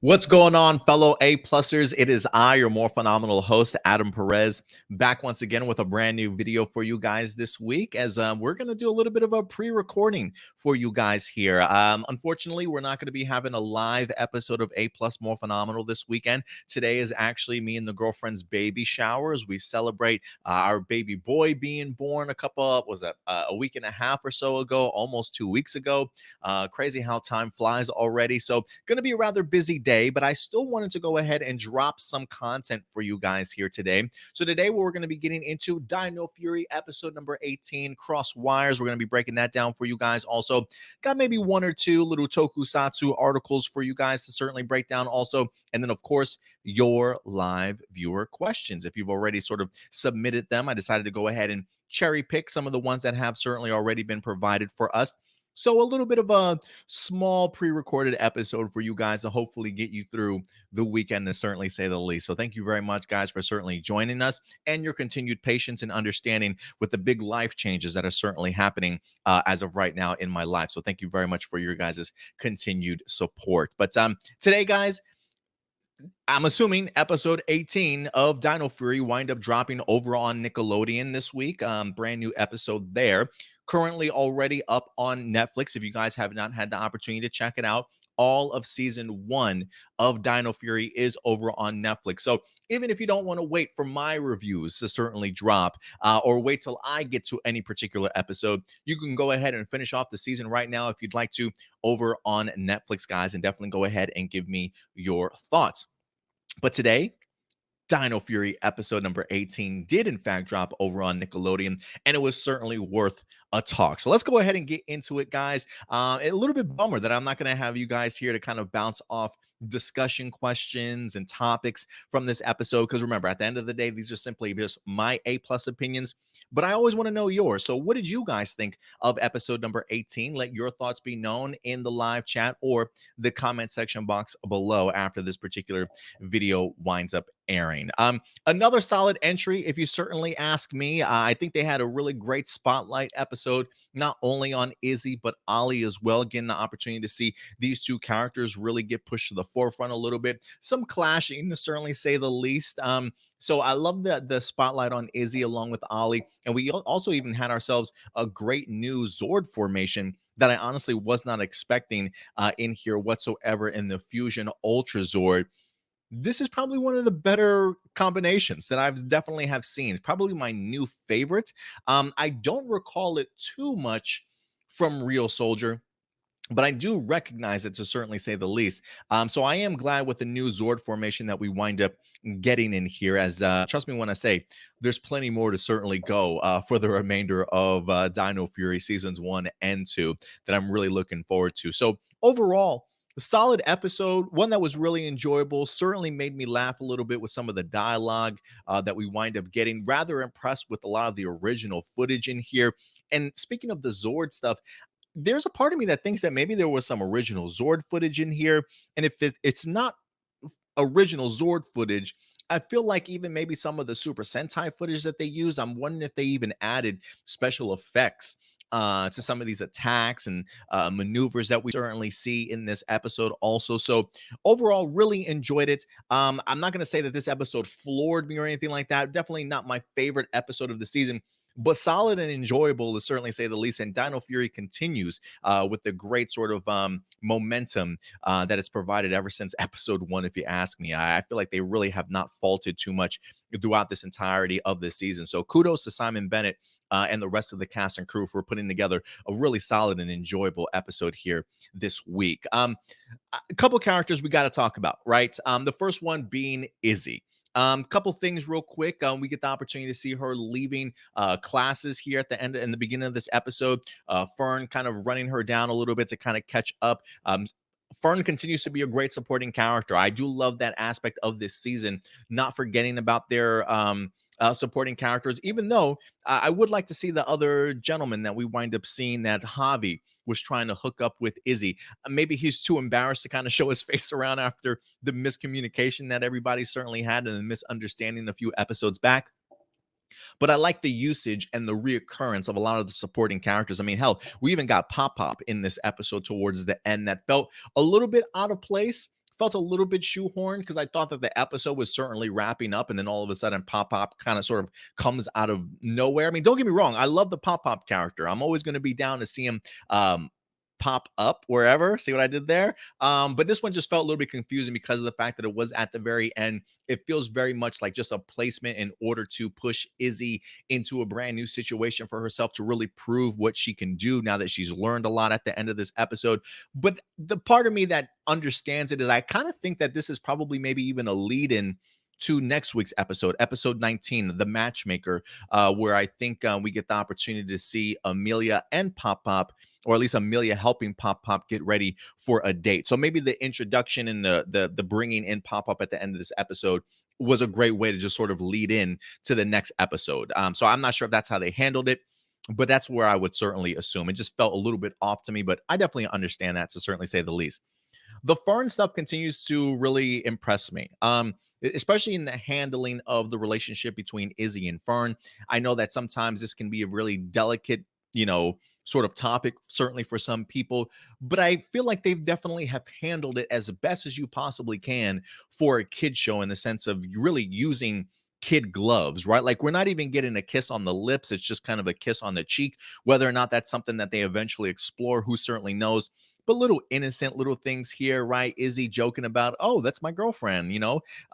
What's going on, fellow A-plussers? It is I, your more phenomenal host, Adam Perez, back once again with a brand new video for you guys this week as we're going to do a little bit of a pre-recording for you guys here. Unfortunately, we're not going to be having a live episode of A-plus More Phenomenal this weekend. Today is actually me and the girlfriend's baby showers. We celebrate our baby boy being born a week and a half or so ago, almost 2 weeks ago. Crazy how time flies already. So going to be a rather busy day, but I still wanted to go ahead and drop some content for you guys here today. So today we're going to be getting into Dino Fury episode number 18, Cross Wires. We're going to be breaking that down for you guys. Also got maybe one or two little Tokusatsu articles for you guys to certainly break down also. And then, of course, your live viewer questions. If you've already sort of submitted them, I decided to go ahead and cherry pick some of the ones that have certainly already been provided for us. So a little bit of a small pre-recorded episode for you guys to hopefully get you through the weekend, to certainly say the least. So thank you very much, guys, for certainly joining us and your continued patience and understanding with the big life changes that are certainly happening as of right now in my life. So thank you very much for your guys' continued support. But today, guys, I'm assuming episode 18 of Dino Fury wind up dropping over on Nickelodeon this week. Brand new episode there. Currently already up on Netflix. If you guys have not had the opportunity to check it out, all of season 1 of Dino Fury is over on Netflix. So even if you don't want to wait for my reviews to certainly drop or wait till I get to any particular episode, you can go ahead and finish off the season right now if you'd like to over on Netflix, guys, and definitely go ahead and give me your thoughts. But today, Dino Fury episode number 18 did in fact drop over on Nickelodeon, and it was certainly worth a talk. So let's go ahead and get into it, guys. A little bit bummer that I'm not going to have you guys here to kind of bounce off discussion questions and topics from this episode, because remember, at the end of the day, these are simply just my A-plus opinions, but I always want to know yours. So what did you guys think of episode number 18? Let your thoughts be known in the live chat or the comment section box below after this particular video winds up airing. Another solid entry, if you certainly ask me. I think they had a really great spotlight episode, not only on Izzy, but Ollie as well, getting the opportunity to see these two characters really get pushed to the forefront a little bit. Some clashing, to certainly say the least. So I love the spotlight on Izzy along with Ollie. And we also even had ourselves a great new Zord formation that I honestly was not expecting in here whatsoever in the Fusion Ultra Zord. This is probably one of the better combinations that I've definitely have seen. It's probably my new favorite. I don't recall it too much from Real Soldier, but I do recognize it, to certainly say the least. So I am glad with the new Zord formation that we wind up getting in here, as trust me when I say there's plenty more to certainly go for the remainder of Dino Fury seasons 1 and 2 that I'm really looking forward to. So overall, a solid episode, one that was really enjoyable, certainly made me laugh a little bit with some of the dialogue that we wind up getting. Rather impressed with a lot of the original footage in here. And speaking of the Zord stuff, there's a part of me that thinks that maybe there was some original Zord footage in here. And if it's not original Zord footage, I feel like even maybe some of the Super Sentai footage that they use, I'm wondering if they even added special effects to some of these attacks and maneuvers that we certainly see in this episode also. So overall, really enjoyed it. I'm not going to say that this episode floored me or anything like that. Definitely not my favorite episode of the season, but solid and enjoyable, to certainly say the least. And Dino Fury continues with the great sort of momentum that it's provided ever since episode 1, if you ask me. I feel like they really have not faltered too much throughout this entirety of this season. So kudos to Simon Bennett and the rest of the cast and crew for putting together a really solid and enjoyable episode here this week. A couple characters we got to talk about, right? The first one being Izzy. Couple things real quick. We get the opportunity to see her leaving classes here at the end, in the beginning of this episode. Fern kind of running her down a little bit to kind of catch up. Fern continues to be a great supporting character. I do love that aspect of this season, not forgetting about their supporting characters, even though I would like to see the other gentleman that we wind up seeing, that Javi was trying to hook up with Izzy. Maybe he's too embarrassed to kind of show his face around after the miscommunication that everybody certainly had and the misunderstanding a few episodes back. But I like the usage and the reoccurrence of a lot of the supporting characters. I mean, hell, we even got Pop Pop in this episode towards the end that felt a little bit out of place felt a little bit shoehorned because I thought that the episode was certainly wrapping up, and then all of a sudden, Pop Pop kind of sort of comes out of nowhere. I mean, don't get me wrong, I love the Pop Pop character. I'm always going to be down to see him pop up wherever. See what I did there? But this one just felt a little bit confusing because of the fact that it was at the very end. It feels very much like just a placement in order to push Izzy into a brand new situation for herself to really prove what she can do now that she's learned a lot at the end of this episode. But the part of me that understands it is I kind of think that this is probably maybe even a lead in to next week's episode 19, the matchmaker, where I think we get the opportunity to see Amelia and Pop Pop, or at least Amelia helping Pop Pop get ready for a date. So maybe the introduction and the bringing in Pop Pop at the end of this episode was a great way to just sort of lead in to the next episode. So I'm not sure if that's how they handled it, but that's where I would certainly assume. It just felt a little bit off to me, but I definitely understand that, to certainly say the least. The Fern stuff continues to really impress me. Especially in the handling of the relationship between Izzy and Fern. I know that sometimes this can be a really delicate, sort of topic, certainly for some people, but I feel like they've definitely have handled it as best as you possibly can for a kid show, in the sense of really using kid gloves, right? Like, we're not even getting a kiss on the lips. It's just kind of a kiss on the cheek. Whether or not that's something that they eventually explore, who certainly knows? But little innocent little things here, right? Izzy joking about, oh, that's my girlfriend,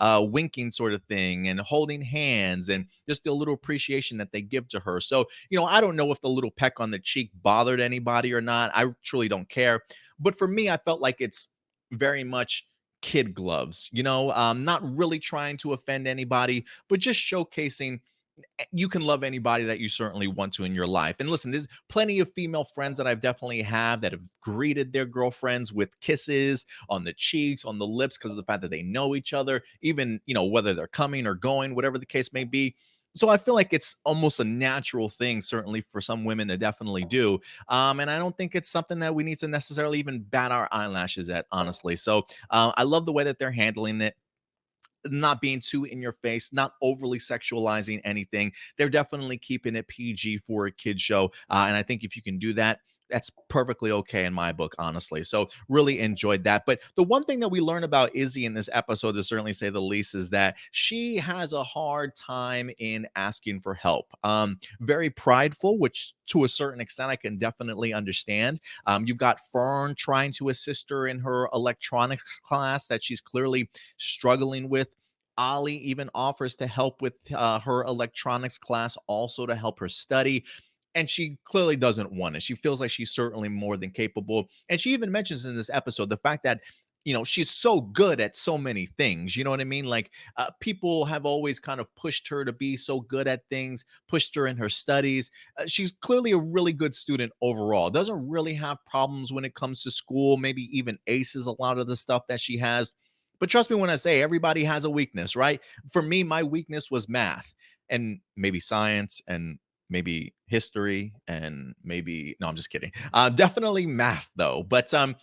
winking sort of thing, and holding hands, and just the little appreciation that they give to her. So, I don't know if the little peck on the cheek bothered anybody or not. I truly don't care. But for me, I felt like it's very much kid gloves, not really trying to offend anybody, but just showcasing you can love anybody that you certainly want to in your life. And listen, there's plenty of female friends that I've definitely have that have greeted their girlfriends with kisses on the cheeks, on the lips, because of the fact that they know each other, even, whether they're coming or going, whatever the case may be. So I feel like it's almost a natural thing, certainly for some women to definitely do. And I don't think it's something that we need to necessarily even bat our eyelashes at, honestly. So I love the way that they're handling it, not being too in your face, not overly sexualizing anything. They're definitely keeping it PG for a kid show. And I think if you can do that, that's perfectly okay in my book, honestly. So really enjoyed that. But the one thing that we learn about Izzy in this episode, to certainly say the least, is that she has a hard time in asking for help. Very prideful, which to a certain extent I can definitely understand. You've got Fern trying to assist her in her electronics class that she's clearly struggling with. Ollie even offers to help with her electronics class, also to help her study. And she clearly doesn't want it. She feels like she's certainly more than capable. And she even mentions in this episode the fact that, she's so good at so many things. You know what I mean? Like, people have always kind of pushed her to be so good at things, pushed her in her studies. She's clearly a really good student overall. Doesn't really have problems when it comes to school, maybe even aces a lot of the stuff that she has. But trust me when I say everybody has a weakness, right? For me, my weakness was math, and maybe science, and maybe history, and maybe, no, I'm just kidding. Definitely math though. But so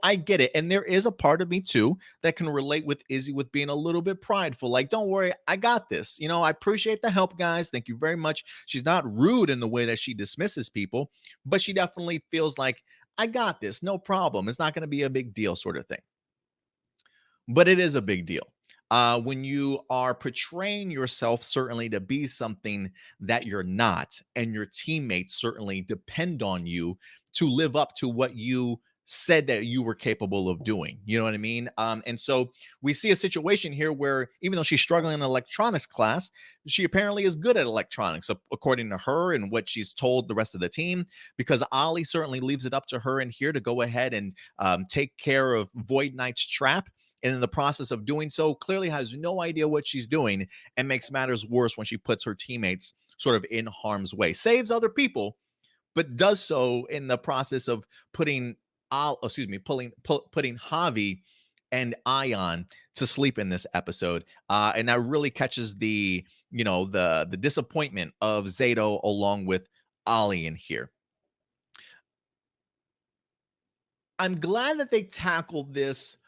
I get it. And there is a part of me too that can relate with Izzy with being a little bit prideful. Like, don't worry, I got this. I appreciate the help, guys. Thank you very much. She's not rude in the way that she dismisses people, but she definitely feels like, I got this, no problem. It's not going to be a big deal, sort of thing. But it is a big deal. When you are portraying yourself certainly to be something that you're not, and your teammates certainly depend on you to live up to what you said that you were capable of doing. You know what I mean? And so we see a situation here where, even though she's struggling in electronics class, she apparently is good at electronics, according to her and what she's told the rest of the team, because Ollie certainly leaves it up to her in here to go ahead and take care of Void Knight's trap, and in the process of doing so, clearly has no idea what she's doing, and makes matters worse when she puts her teammates sort of in harm's way. Saves other people, but does so in the process of putting putting Javi and Ion to sleep in this episode. And that really catches the disappointment of Zato along with Ollie in here. I'm glad that they tackled this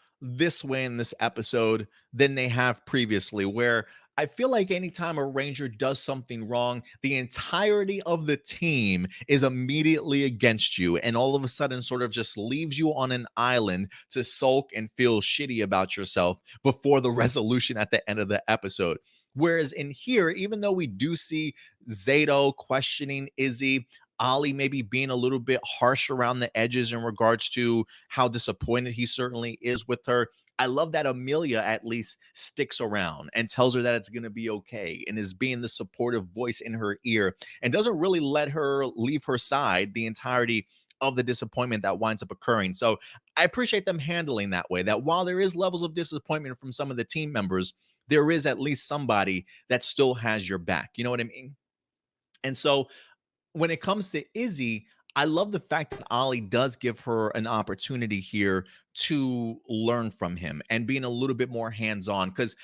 way in this episode than they have previously, where I feel like anytime a ranger does something wrong, the entirety of the team is immediately against you, and all of a sudden sort of just leaves you on an island to sulk and feel shitty about yourself before the resolution at the end of the episode. Whereas in here, even though we do see Zato questioning Izzy, Ollie maybe being a little bit harsh around the edges in regards to how disappointed he certainly is with her, I love that Amelia at least sticks around and tells her that it's going to be okay and is being the supportive voice in her ear and doesn't really let her leave her side the entirety of the disappointment that winds up occurring. So I appreciate them handling that way, that while there is levels of disappointment from some of the team members, there is at least somebody that still has your back. You know what I mean? And so when it comes to Izzy, I love the fact that Ollie does give her an opportunity here to learn from him and being a little bit more hands on. Because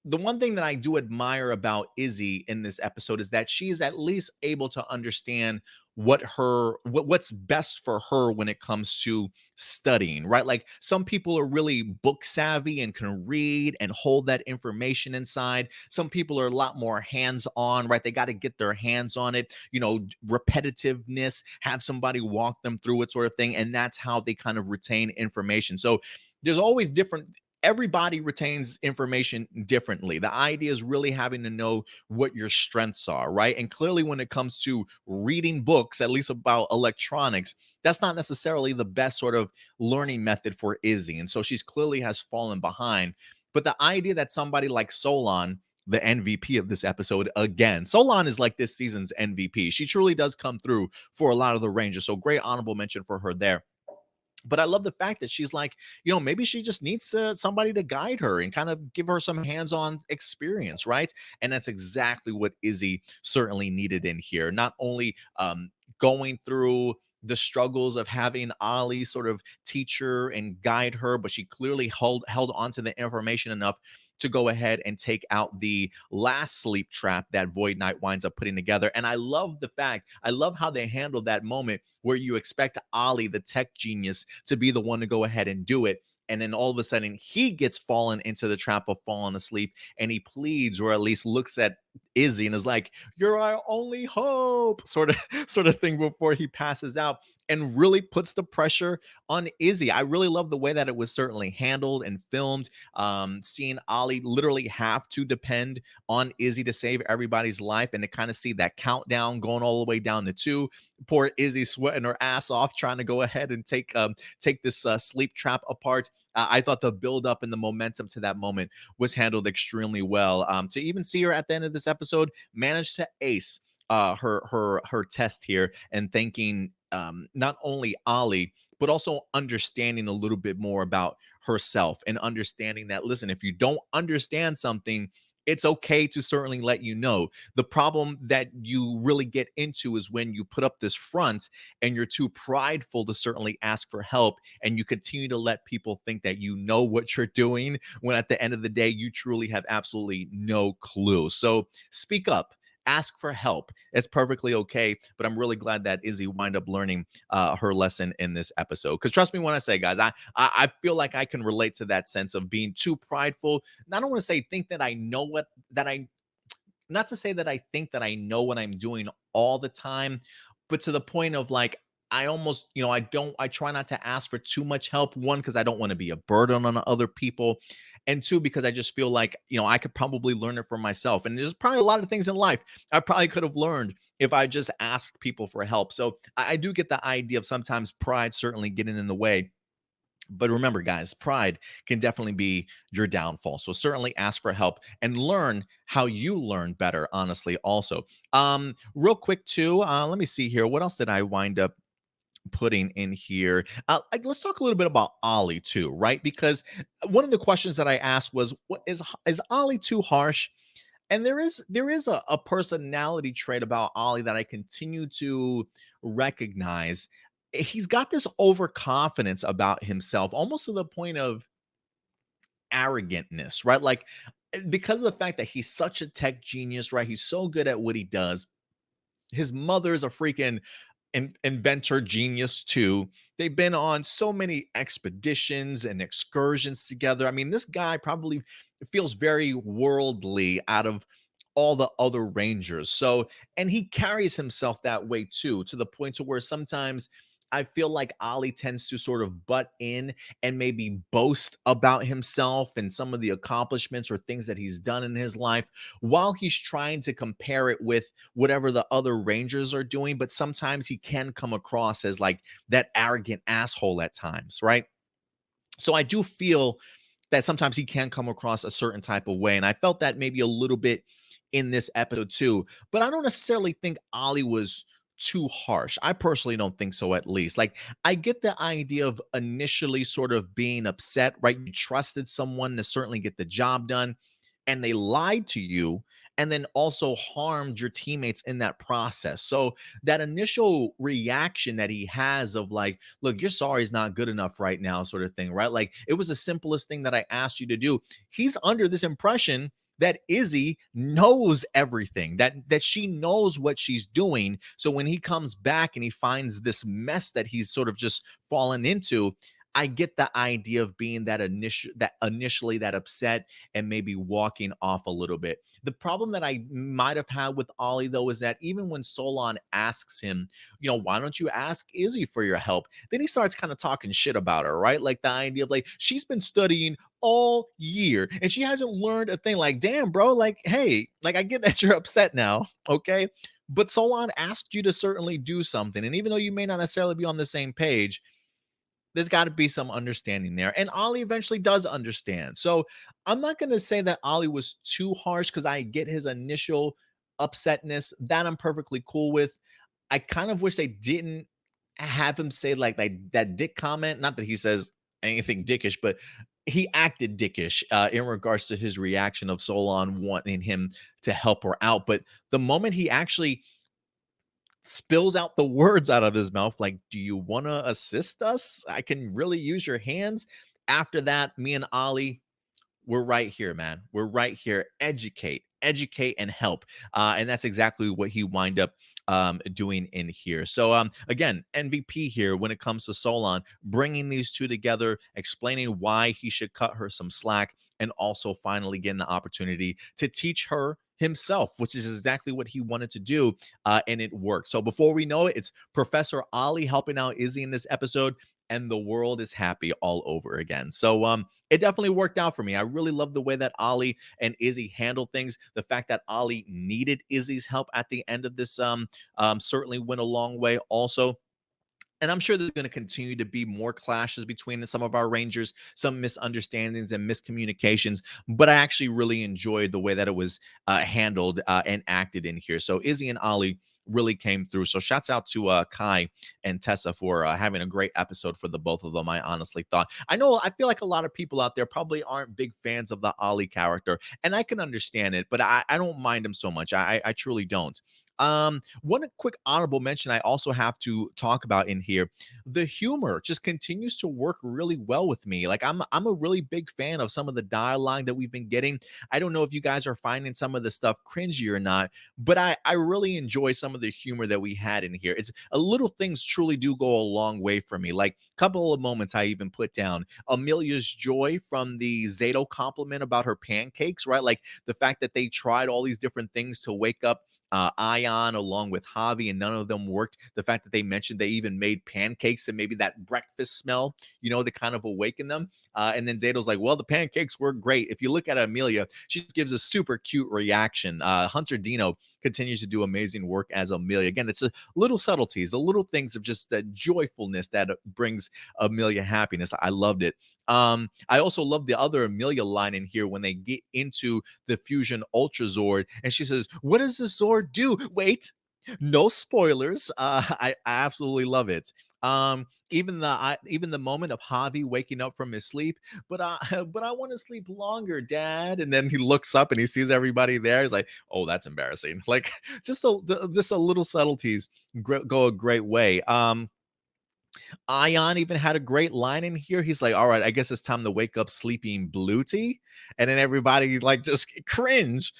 the one thing that I do admire about Izzy in this episode is that she is at least able to understand what's best for her when it comes to studying, right? Like some people are really book savvy and can read and hold that information inside. Some people are a lot more hands on, right? They got to get their hands on it, repetitiveness, have somebody walk them through it, sort of thing. And that's how they kind of retain information. So there's always different, everybody retains information differently. The idea is really having to know what your strengths are, right? And clearly, when it comes to reading books, at least about electronics, that's not necessarily the best sort of learning method for Izzy. And so she's clearly has fallen behind. But the idea that somebody like Solon, the MVP of this episode, again, Solon is like this season's MVP. She truly does come through for a lot of the Rangers. So great honorable mention for her there. But I love the fact that she's like, maybe she just needs somebody to guide her and kind of give her some hands-on experience, right? And that's exactly what Izzy certainly needed in here. Not only going through the struggles of having Ollie sort of teach her and guide her, but she clearly held onto the information enough to go ahead and take out the last sleep trap that Void Knight winds up putting together. And I love I love how they handled that moment where you expect Ollie, the tech genius, to be the one to go ahead and do it. And then all of a sudden he gets fallen into the trap of falling asleep and he pleads or at least looks at Izzy and is like, "You're our only hope," sort of thing before he passes out, and really puts the pressure on Izzy. I really love the way that it was certainly handled and filmed. Seeing Ollie literally have to depend on Izzy to save everybody's life, and to kind of see that countdown going all the way down to 2. Poor Izzy sweating her ass off trying to go ahead and take this sleep trap apart. I thought the build up and the momentum to that moment was handled extremely well. To even see her at the end of this episode manage to ace her test here, and thanking not only Ollie but also understanding a little bit more about herself and understanding that, listen, if you don't understand something, it's okay to certainly let you know. The problem that you really get into is when you put up this front and you're too prideful to certainly ask for help, and you continue to let people think that you know what you're doing when at the end of the day you truly have absolutely no clue. So speak up, ask for help. It's perfectly okay. But I'm really glad that Izzy wind up learning her lesson in this episode. Because trust me when I say, guys, I feel like I can relate to that sense of being too prideful. And I don't want to say think that I know what that I not to say that I think that I know what I'm doing all the time, but to the point of like, I almost, I try not to ask for too much help. One, because I don't want to be a burden on other people. And two, because I just feel like, I could probably learn it for myself. And there's probably a lot of things in life I probably could have learned if I just asked people for help. So I do get the idea of sometimes pride certainly getting in the way. But remember, guys, pride can definitely be your downfall. So certainly ask for help and learn how you learn better, honestly, also. Real quick, too, let me see here. What else did I wind up putting in here? Let's talk a little bit about Ollie, too, right? Because one of the questions that I asked was, what is Ollie too harsh? And there is a personality trait about Ollie that I continue to recognize. He's got this overconfidence about himself, almost to the point of arrogantness, right? Like because of the fact that he's such a tech genius, right? He's so good at what he does. His mother's a freaking inventor genius too. They've been on so many expeditions and excursions together. I mean, this guy probably feels very worldly out of all the other rangers. So, and he carries himself that way too, to the point to where sometimes I feel like Ollie tends to sort of butt in and maybe boast about himself and some of the accomplishments or things that he's done in his life while he's trying to compare it with whatever the other Rangers are doing. But sometimes he can come across as like that arrogant asshole at times, right? So I do feel that sometimes he can come across a certain type of way. And I felt that maybe a little bit in this episode too. But I don't necessarily think Ollie was too harsh. I personally don't think so, at least. Like, I get the idea of initially sort of being upset, right? You trusted someone to certainly get the job done, and they lied to you and then also harmed your teammates in that process. So that initial reaction that he has of like, look, your sorry is not good enough right now, sort of thing, right? Like, it was the simplest thing that I asked you to do. He's under this impression that Izzy knows everything, that she knows what she's doing. So when he comes back and he finds this mess that he's sort of just fallen into, I get the idea of being initially that upset and maybe walking off a little bit. The problem that I might have had with Ollie though is that even when Solon asks him, why don't you ask Izzy for your help? Then he starts kind of talking shit about her, right? Like the idea of like she's been studying all year and she hasn't learned a thing. Like, damn, bro, like, hey, like I get that you're upset now, okay? But Solon asked you to certainly do something. And even though you may not necessarily be on the same page, there's got to be some understanding there. And Ollie eventually does understand. So I'm not going to say that Ollie was too harsh because I get his initial upsetness. That I'm perfectly cool with. I kind of wish they didn't have him say like that dick comment. Not that he says anything dickish, but he acted dickish in regards to his reaction of Solon wanting him to help her out. But the moment he actually spills out the words out of his mouth like, do you want to assist us? I can really use your hands. After that, me and Ollie, we're right here, man. We're right here. Educate, and help. And that's exactly what he wind up doing in here. So again, MVP here when it comes to Solon, bringing these two together, explaining why he should cut her some slack, and also finally getting the opportunity to teach her himself, which is exactly what he wanted to do, and it worked. So before we know it, it's Professor Ollie helping out Izzy in this episode, and the world is happy all over again. So it definitely worked out for me. I really love the way that Ollie and Izzy handle things. The fact that Ollie needed Izzy's help at the end of this certainly went a long way also. And I'm sure there's going to continue to be more clashes between some of our Rangers, some misunderstandings and miscommunications. But I actually really enjoyed the way that it was handled and acted in here. So Izzy and Ollie really came through. So shouts out to Kai and Tessa for having a great episode for the both of them. I honestly thought. I feel like a lot of people out there probably aren't big fans of the Ollie character, and I can understand it, but I don't mind him so much. I truly don't. One quick honorable mention I also have to talk about in here. The humor just continues to work really well with me. Like I'm a really big fan of some of the dialogue that we've been getting. I don't know if you guys are finding some of the stuff cringy or not, but I really enjoy some of the humor that we had in here. It's a little things truly do go a long way for me. Like a couple of moments I even put down Amelia's joy from the Zato compliment about her pancakes, right? Like the fact that they tried all these different things to wake up Ion along with Javi, and none of them worked. The fact that they mentioned they even made pancakes and maybe that breakfast smell, to kind of awaken them. And then Zato's like, well, the pancakes were great. If you look at Amelia, she just gives a super cute reaction. Hunter Dino continues to do amazing work as Amelia. Again, it's a little subtleties, the little things of just the joyfulness that brings Amelia happiness. I loved it. I also love the other Amelia line in here when they get into the Fusion Ultra Zord, and she says, "What does the Zord do?" Wait, no spoilers. I absolutely love it. Even the moment of Javi waking up from his sleep, but I but I want to sleep longer, Dad. And then he looks up and he sees everybody there. He's like, "Oh, that's embarrassing." Like just a little subtleties go a great way. Ion even had a great line in here. He's like, "All right, I guess it's time to wake up, sleeping Bluty," and then everybody like just cringe.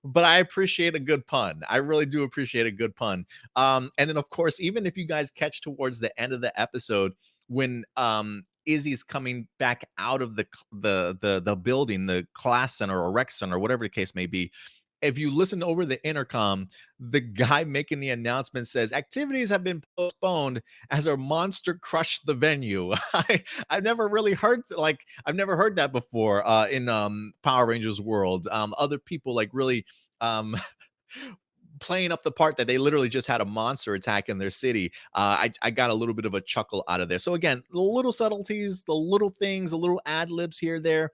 But I appreciate a good pun. I really do appreciate a good pun. And then of course, even if you guys catch towards the end of the episode when Izzy's coming back out of the building, the class center or rec center, whatever the case may be. If you listen over the intercom, the guy making the announcement says activities have been postponed as our monster crushed the venue. I've never really heard I've never heard that before in Power Rangers world. Other people like really um playing up the part that they literally just had a monster attack in their city. I got a little bit of a chuckle out of there. So again, the little subtleties, the little things, the little ad libs here there.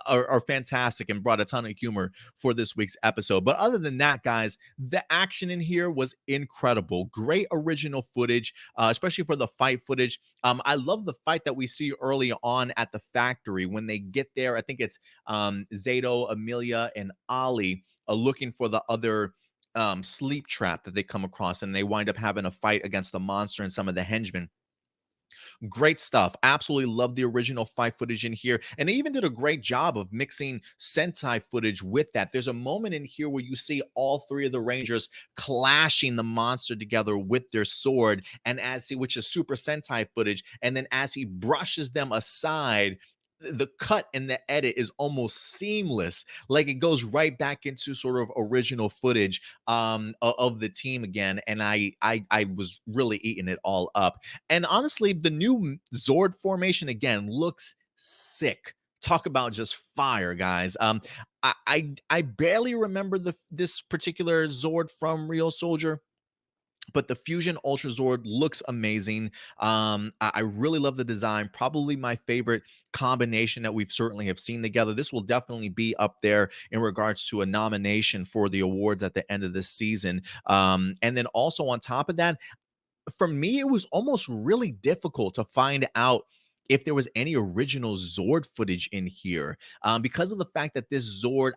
Are fantastic and brought a ton of humor for this week's episode. But other than that, guys, the action in here was incredible. Great original footage, especially for the fight footage. I love the fight that we see early on at the factory when they get there. I think it's Zato, Amelia, and Ollie looking for the other sleep trap that they come across, and they wind up having a fight against the monster and some of the henchmen. Great stuff. Absolutely love the original fight footage in here. And they even did a great job of mixing Sentai footage with that. There's a moment in here where you see all three of the Rangers clashing the monster together with their sword, and which is Super Sentai footage. And then as he brushes them aside, the cut and the edit is almost seamless, like it goes right back into sort of original footage of the team again. And I was really eating it all up. And honestly, the new Zord formation again looks sick. Talk about just fire, guys. I barely remember this particular Zord from Real Soldier, but the Fusion Ultra Zord looks amazing. I really love the design. Probably my favorite combination that we've certainly have seen together. This will definitely be up there in regards to a nomination for the awards at the end of this season. And then also on top of that, for me, it was almost really difficult to find out if there was any original Zord footage in here, because of the fact that this Zord,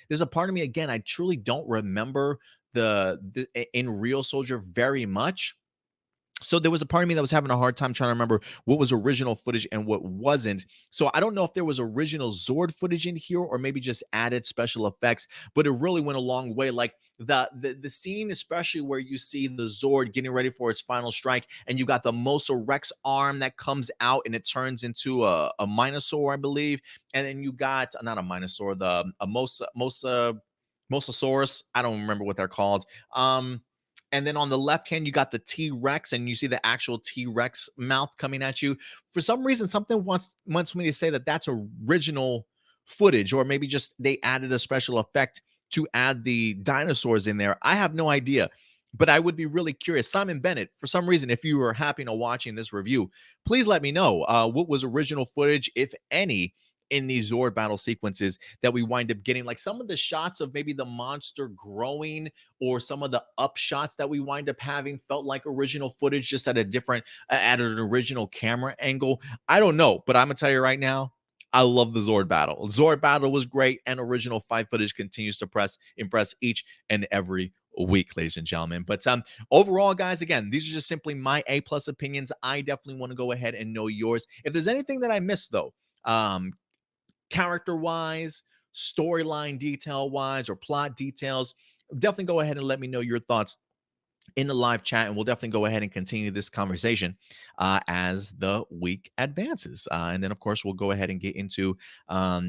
there's a part of me again, I truly don't remember the in Real Soldier very much. So there was a part of me that was having a hard time trying to remember what was original footage and what wasn't. So I don't know if there was original Zord footage in here or maybe just added special effects, but it really went a long way. Like the scene, especially where you see the Zord getting ready for its final strike, and you got the Mosa Rex arm that comes out and it turns into a Minosaur, I believe, and then you got not a Minosaur, the a Mosasaurus. I don't remember what they're called. And then on the left hand, you got the T Rex, and you see the actual T Rex mouth coming at you. For some reason, something wants me to say that that's original footage, or maybe just they added a special effect to add the dinosaurs in there. I have no idea, but I would be really curious. Simon Bennett, for some reason, if you were happy to watching this review, please let me know what was original footage, if any, in these Zord battle sequences that we wind up getting. Like some of the shots of maybe the monster growing, or some of the up shots that we wind up having felt like original footage, just at a different, at an original camera angle. I don't know, but I'm gonna tell you right now, I love the Zord battle. Zord battle was great, and original fight footage continues to impress each and every week, ladies and gentlemen. But overall, guys, again, these are just simply my A+ opinions. I definitely want to go ahead and know yours. If there's anything that I missed, though, character wise, storyline detail wise, or plot details, definitely go ahead and let me know your thoughts in the live chat, and we'll definitely go ahead and continue this conversation as the week advances. And then, of course, we'll go ahead and get into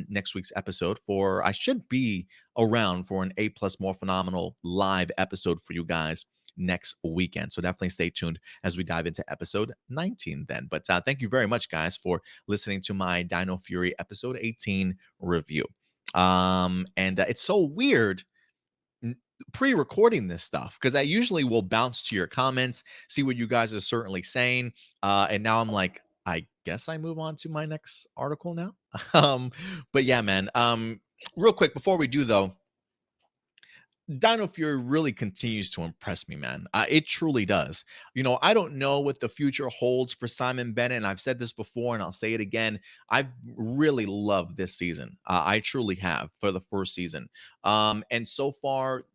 next week's episode. I should be around for an A+ Morphinominal live episode for you guys next weekend. So definitely stay tuned as we dive into episode 19 then. But thank you very much, guys, for listening to my Dino Fury episode 18 review. And it's so weird pre-recording this stuff, because I usually will bounce to your comments, see what you guys are certainly saying, and now I'm like, I guess I move on to my next article now. But yeah, man, real quick before we do though, Dino Fury really continues to impress me, man. It truly does. I don't know what the future holds for Simon Bennett, and I've said this before, and I'll say it again. I've really loved this season. I truly have, for the first season. And so far,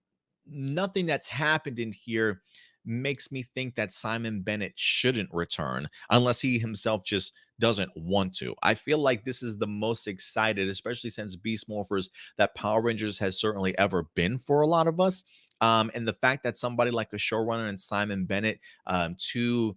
nothing that's happened in here makes me think that Simon Bennett shouldn't return unless he himself just doesn't want to. I feel like this is the most excited, especially since Beast Morphers, that Power Rangers has certainly ever been for a lot of us. And the fact that somebody like a showrunner and Simon Bennett to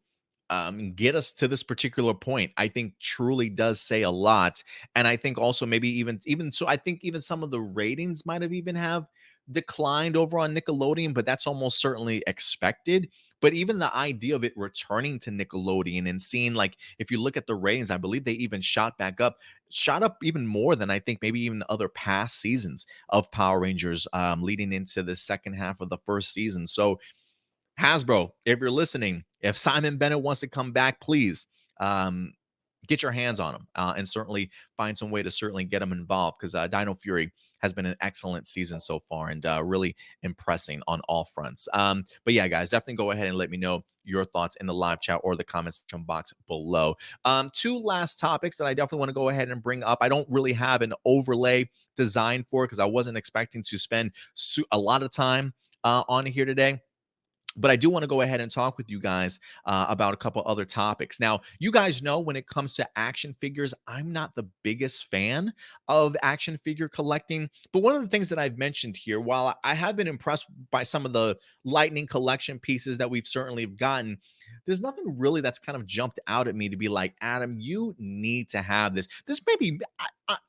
get us to this particular point, I think truly does say a lot. And I think also maybe even so, I think even some of the ratings might have even have declined over on Nickelodeon, but that's almost certainly expected. But even the idea of it returning to Nickelodeon and seeing, like, if you look at the ratings, I believe they even shot up even more than I think maybe even other past seasons of Power Rangers, leading into the second half of the first season. So Hasbro, if you're listening, if Simon Bennett wants to come back, please um, get your hands on him, and certainly find some way to certainly get him involved, because Dino Fury has been an excellent season so far, and really impressing on all fronts. But yeah, guys, definitely go ahead and let me know your thoughts in the live chat or the comment section box below. Two last topics that I definitely want to go ahead and bring up. I don't really have an overlay design for, because I wasn't expecting to spend a lot of time on here today, but I do want to go ahead and talk with you guys about a couple other topics. Now, you guys know when it comes to action figures, I'm not the biggest fan of action figure collecting. But one of the things that I've mentioned here, while I have been impressed by some of the Lightning collection pieces that we've certainly gotten, there's nothing really that's kind of jumped out at me to be like, Adam, you need to have this. This maybe,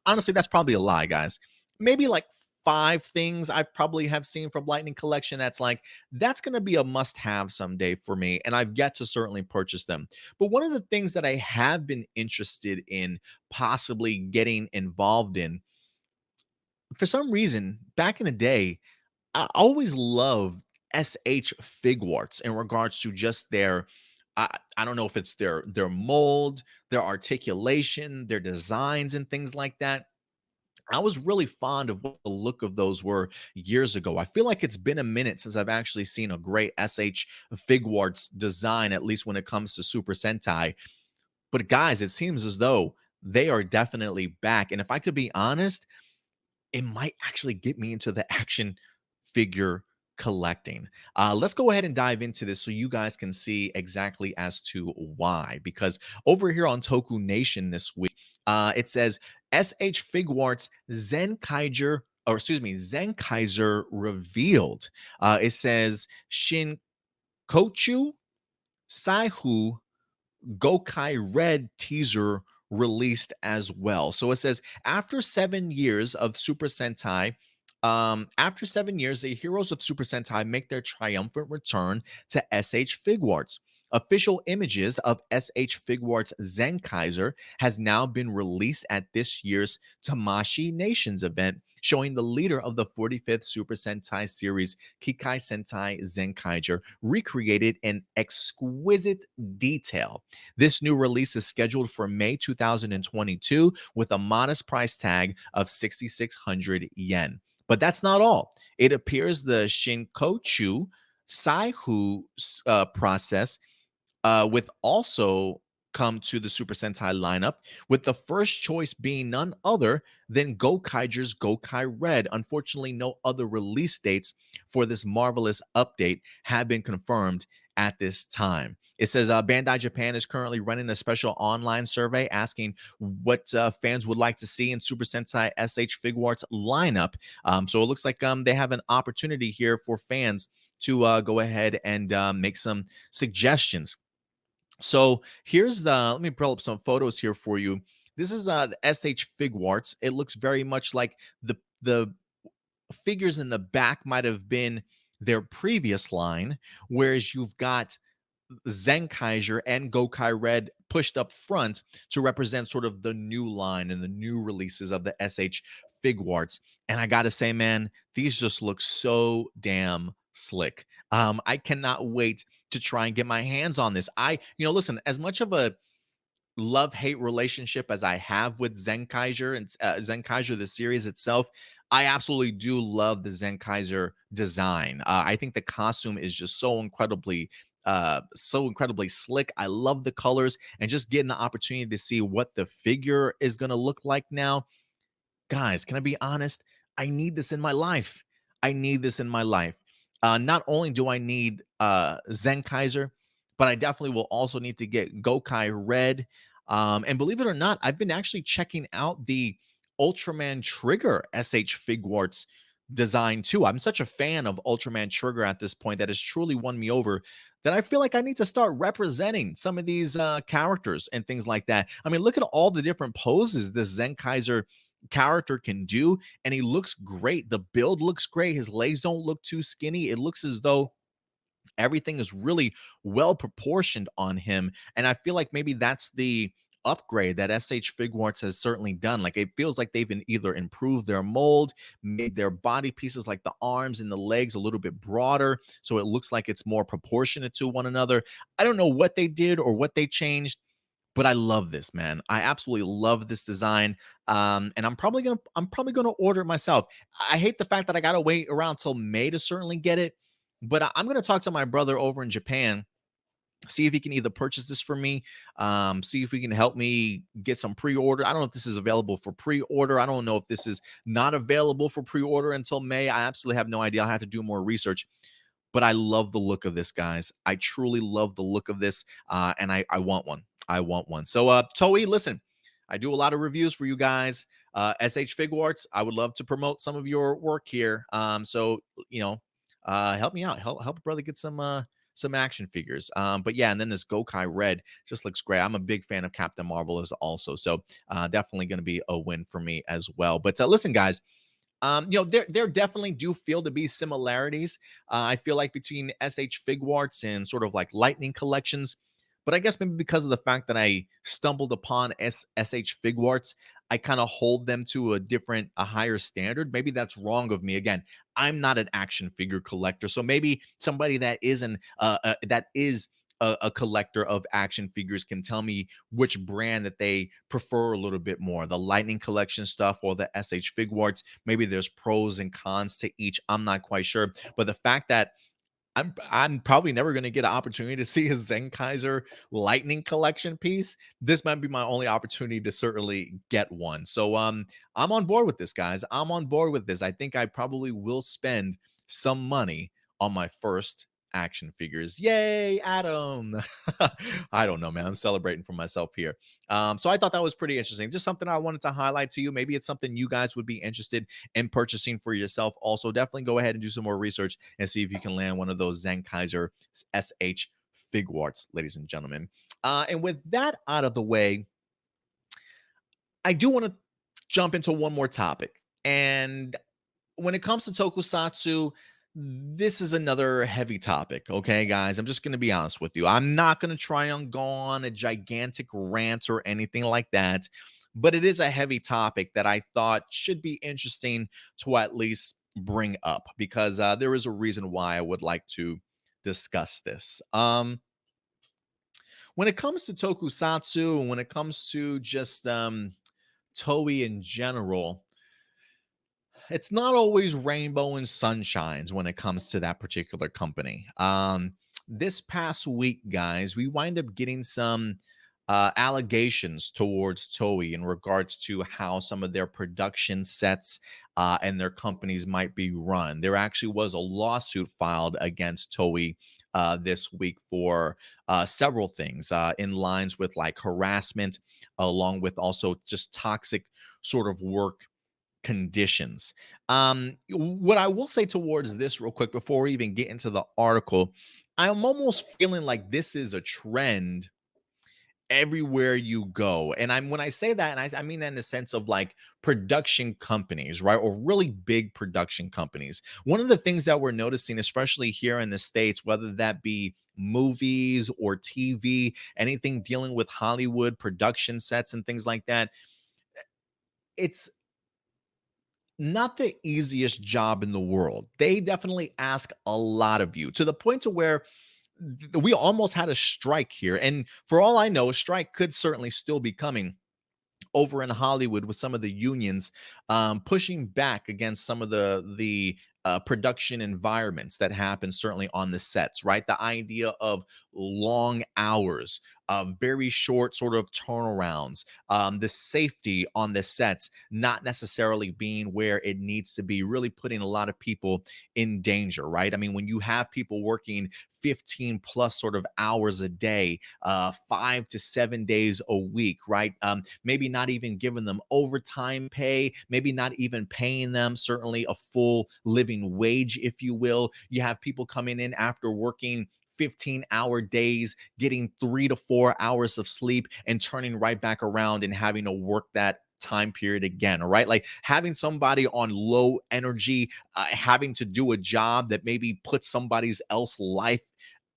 honestly, that's probably a lie, guys. Maybe like five things I probably have seen from Lightning Collection that's like, that's going to be a must have someday for me. And I've yet to certainly purchase them. But one of the things that I have been interested in possibly getting involved in, for some reason, back in the day, I always loved SH Figuarts in regards to just their, I don't know if it's their mold, their articulation, their designs, and things like that. I was really fond of what the look of those were years ago. I feel like it's been a minute since I've actually seen a great SH Figuarts design, at least when it comes to Super Sentai. But guys, it seems as though they are definitely back. And if I could be honest, it might actually get me into the action figure collecting. Let's go ahead and dive into this so you guys can see exactly as to why. Because over here on Toku Nation this week, it says SH Figuarts Zenkaiser revealed. It says Shinkochu Saihu Gokai Red teaser released as well. So it says, after 7 years of Super Sentai, after 7 years, the heroes of Super Sentai make their triumphant return to SH Figuarts. Official images of SH Figuarts Zenkaiser has now been released at this year's Tamashii Nations event, showing the leader of the 45th Super Sentai series, Kikai Sentai Zenkaiser, recreated in exquisite detail. This new release is scheduled for May 2022 with a modest price tag of 6,600 yen. But that's not all. It appears the Shinkochu Saihu process with also come to the Super Sentai lineup, with the first choice being none other than Gokaiger's Gokai Red. Unfortunately, no other release dates for this marvelous update have been confirmed at this time. It says Bandai Japan is currently running a special online survey asking what fans would like to see in Super Sentai SH Figuarts lineup. So it looks like they have an opportunity here for fans to go ahead and make some suggestions. So here's let me pull up some photos here for you. This is the SH Figuarts. It looks very much like the figures in the back might have been their previous line, whereas you've got Zenkaiser and Gokai Red pushed up front to represent sort of the new line and the new releases of the SH Figuarts. And I gotta say, man, these just look so damn slick. I cannot wait to try and get my hands on this. Listen, as much of a love-hate relationship as I have with Zenkaiser and Zenkaiser, the series itself, I absolutely do love the Zenkaiser design. I think the costume is just so incredibly slick. I love the colors, and just getting the opportunity to see what the figure is going to look like now. Guys, can I be honest? I need this in my life. I need this in my life. Not only do I need Zenkaiser, but I definitely will also need to get Gokai Red. And believe it or not, I've been actually checking out the Ultraman Trigger SH Figuarts design too. I'm such a fan of Ultraman Trigger at this point that has truly won me over, that I feel like I need to start representing some of these characters and things like that. I mean, look at all the different poses this Zenkaiser character can do, and he looks great. The build looks great. His legs don't look too skinny. It looks as though everything is really well proportioned on him. And I feel like maybe that's the upgrade that SH Figuarts has certainly done. Like, it feels like they've either improved their mold, made their body pieces like the arms and the legs a little bit broader, so it looks like it's more proportionate to one another. I don't know what they did or what they changed, but I love this, man. I absolutely love this design. And I'm probably gonna order it myself. I hate the fact that I gotta wait around till May to certainly get it, but I'm gonna talk to my brother over in Japan, see if he can either purchase this for me, see if he can help me get some pre-order. I don't know if this is available for pre-order. I don't know if this is not available for pre-order until May. I absolutely have no idea. I have to do more research, but I love the look of this, guys. I truly love the look of this, and I want one. I want one. So, Toei, listen, I do a lot of reviews for you guys. SH Figuarts, I would love to promote some of your work here. So you know, help me out. Help a brother get some action figures. But yeah, and then this Gokai Red just looks great. I'm a big fan of Captain Marvel as also, so definitely going to be a win for me as well. But listen, guys, there definitely do feel to be similarities. I feel like between SH Figuarts and sort of like Lightning collections, but I guess maybe because of the fact that I stumbled upon SH Figuarts, I kind of hold them to a higher standard. Maybe that's wrong of me. Again, I'm not an action figure collector, so maybe somebody that is a collector of action figures can tell me which brand that they prefer a little bit more, the Lightning collection stuff or the SH Figuarts. Maybe there's pros and cons to each. I'm not quite sure. But the fact that I'm probably never going to get an opportunity to see a Zenkaiser Lightning collection piece, this might be my only opportunity to certainly get one. So I'm on board with this, guys. I'm on board with this. I think I probably will spend some money on my first action figures. Yay, Adam. I don't know, man. I'm celebrating for myself here. So I thought that was pretty interesting. Just something I wanted to highlight to you. Maybe it's something you guys would be interested in purchasing for yourself. Also, definitely go ahead and do some more research and see if you can land one of those Zenkaiser SH Figuarts, ladies and gentlemen. And with that out of the way, I do want to jump into one more topic. And when it comes to Tokusatsu, this is another heavy topic. Okay, guys, I'm just going to be honest with you. I'm not going to try and go on a gigantic rant or anything like that, but it is a heavy topic that I thought should be interesting to at least bring up, because there is a reason why I would like to discuss this. When it comes to Tokusatsu, when it comes to just Toei in general, it's not always rainbow and sunshines when it comes to that particular company. This past week, guys, we wind up getting some allegations towards Toei in regards to how some of their production sets and their companies might be run. There actually was a lawsuit filed against Toei this week for several things in lines with like harassment, along with also just toxic sort of work conditions. What I will say towards this real quick before we even get into the article, I'm almost feeling like this is a trend everywhere you go. And when I say that, and I mean that in the sense of like production companies, right? Or really big production companies. One of the things that we're noticing, especially here in the States, whether that be movies or TV, anything dealing with Hollywood production sets and things like that, it's not the easiest job in the world. They definitely ask a lot of you, to the point to where we almost had a strike here. And for all I know, a strike could certainly still be coming over in Hollywood, with some of the unions pushing back against some of the production environments that happen certainly on the sets, right? The idea of long hours, very short sort of turnarounds, the safety on the sets not necessarily being where it needs to be, really putting a lot of people in danger, right? I mean, when you have people working 15 plus sort of hours a day, 5 to 7 days a week, right? Maybe not even giving them overtime pay, maybe not even paying them certainly a full living wage, if you will. You have people coming in after working 15-hour days, getting 3 to 4 hours of sleep, and turning right back around and having to work that time period again. All right. Like having somebody on low energy, having to do a job that maybe puts somebody's else life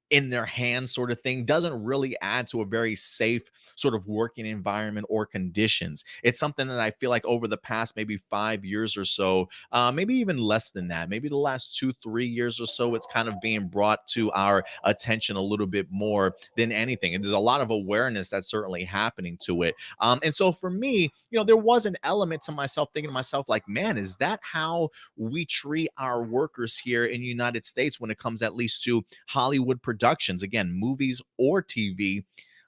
in their hands, sort of thing, doesn't really add to a very safe sort of working environment or conditions. It's something that I feel like over the past maybe 5 years or so, maybe even less than that, maybe the last 2, 3 years or so, it's kind of being brought to our attention a little bit more than anything. And there's a lot of awareness that's certainly happening to it. And so for me, there was an element to myself thinking to myself, like, man, is that how we treat our workers here in the United States when it comes at least to Hollywood productions, again, movies or TV?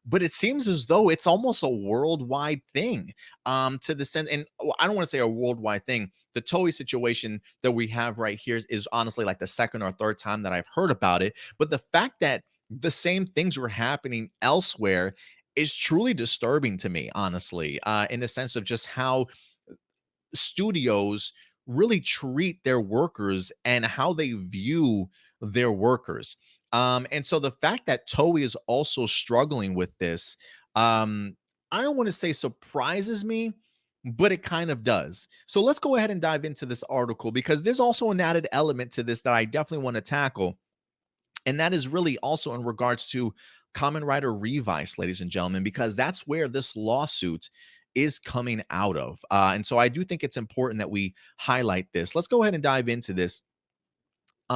But it seems as though it's almost a worldwide thing, to the sense, and I don't want to say a worldwide thing. The Toei situation that we have right here is honestly like the second or third time that I've heard about it. But the fact that the same things were happening elsewhere is truly disturbing to me, honestly, in the sense of just how studios really treat their workers and how they view their workers. And so the fact that Toei is also struggling with this, I don't want to say surprises me, but it kind of does. So let's go ahead and dive into this article, because there's also an added element to this that I definitely want to tackle. And that is really also in regards to Common Rider Revice, ladies and gentlemen, because that's where this lawsuit is coming out of. And so I do think it's important that we highlight this. Let's go ahead and dive into this.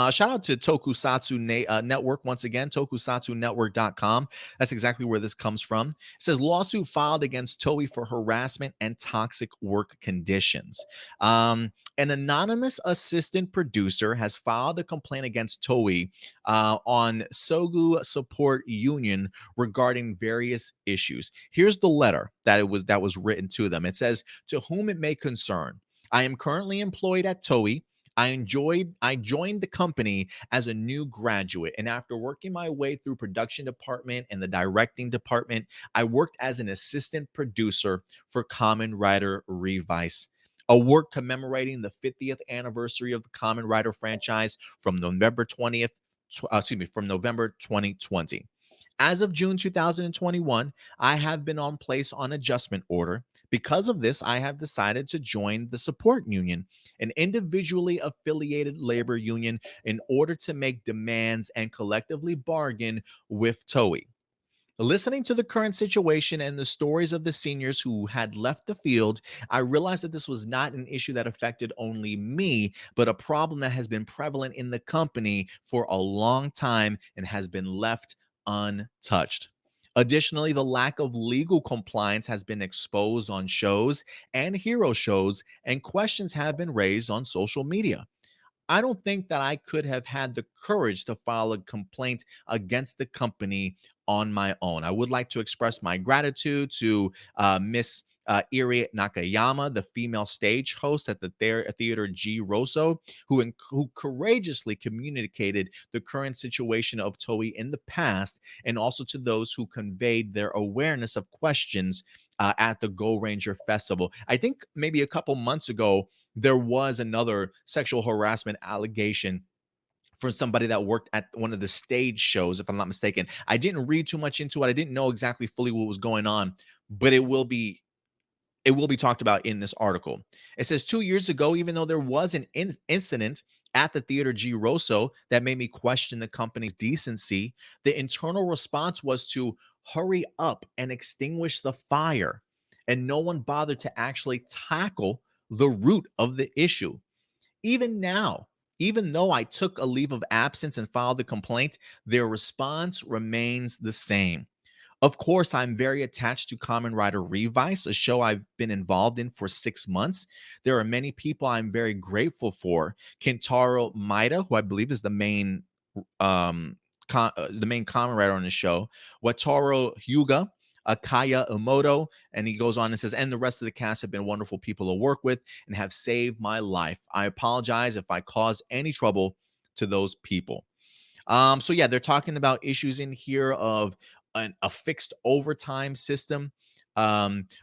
Shout out to Tokusatsu Network once again, tokusatsunetwork.com. That's exactly where this comes from. It says lawsuit filed against Toei for harassment and toxic work conditions. An anonymous assistant producer has filed a complaint against Toei on Sogu Support Union regarding various issues. Here's the letter that was written to them. It says, "To whom it may concern, I am currently employed at Toei. I joined the company as a new graduate, and after working my way through production department and the directing department, I worked as an assistant producer for Kamen Rider Revice, a work commemorating the 50th anniversary of the Kamen Rider franchise from November 20th, from November 2020. As of June 2021, I have been on place on adjustment order. Because of this, I have decided to join the support union, an individually affiliated labor union, in order to make demands and collectively bargain with Toei. Listening to the current situation and the stories of the seniors who had left the field, I realized that this was not an issue that affected only me, but a problem that has been prevalent in the company for a long time and has been left untouched. Additionally, the lack of legal compliance has been exposed on shows and hero shows, and questions have been raised on social media. I don't think that I could have had the courage to file a complaint against the company on my own. I would like to express my gratitude to Miss Iri Nakayama, the female stage host at the Theater G Rosso, who courageously communicated the current situation of Toei in the past, and also to those who conveyed their awareness of questions at the Go Ranger Festival. I think maybe a couple months ago, there was another sexual harassment allegation for somebody that worked at one of the stage shows, if I'm not mistaken. I didn't read too much into it. I didn't know exactly fully what was going on, but it will be talked about in this article. It says 2 years ago, even though there was an incident at the Theater G Rosso that made me question the company's decency, the internal response was to hurry up and extinguish the fire. And no one bothered to actually tackle the root of the issue. Even now, even though I took a leave of absence and filed the complaint, their response remains the same. Of course, I'm very attached to Kamen Rider Revice, a show I've been involved in for 6 months. There are many people I'm very grateful for. Kentaro Maeda, who I believe is the main the main comment writer on the show, Wataru Hyuga, Akaya Emoto, and he goes on and says, and the rest of the cast have been wonderful people to work with and have saved my life. I apologize if I caused any trouble to those people. So yeah, they're talking about issues in here of a fixed overtime system.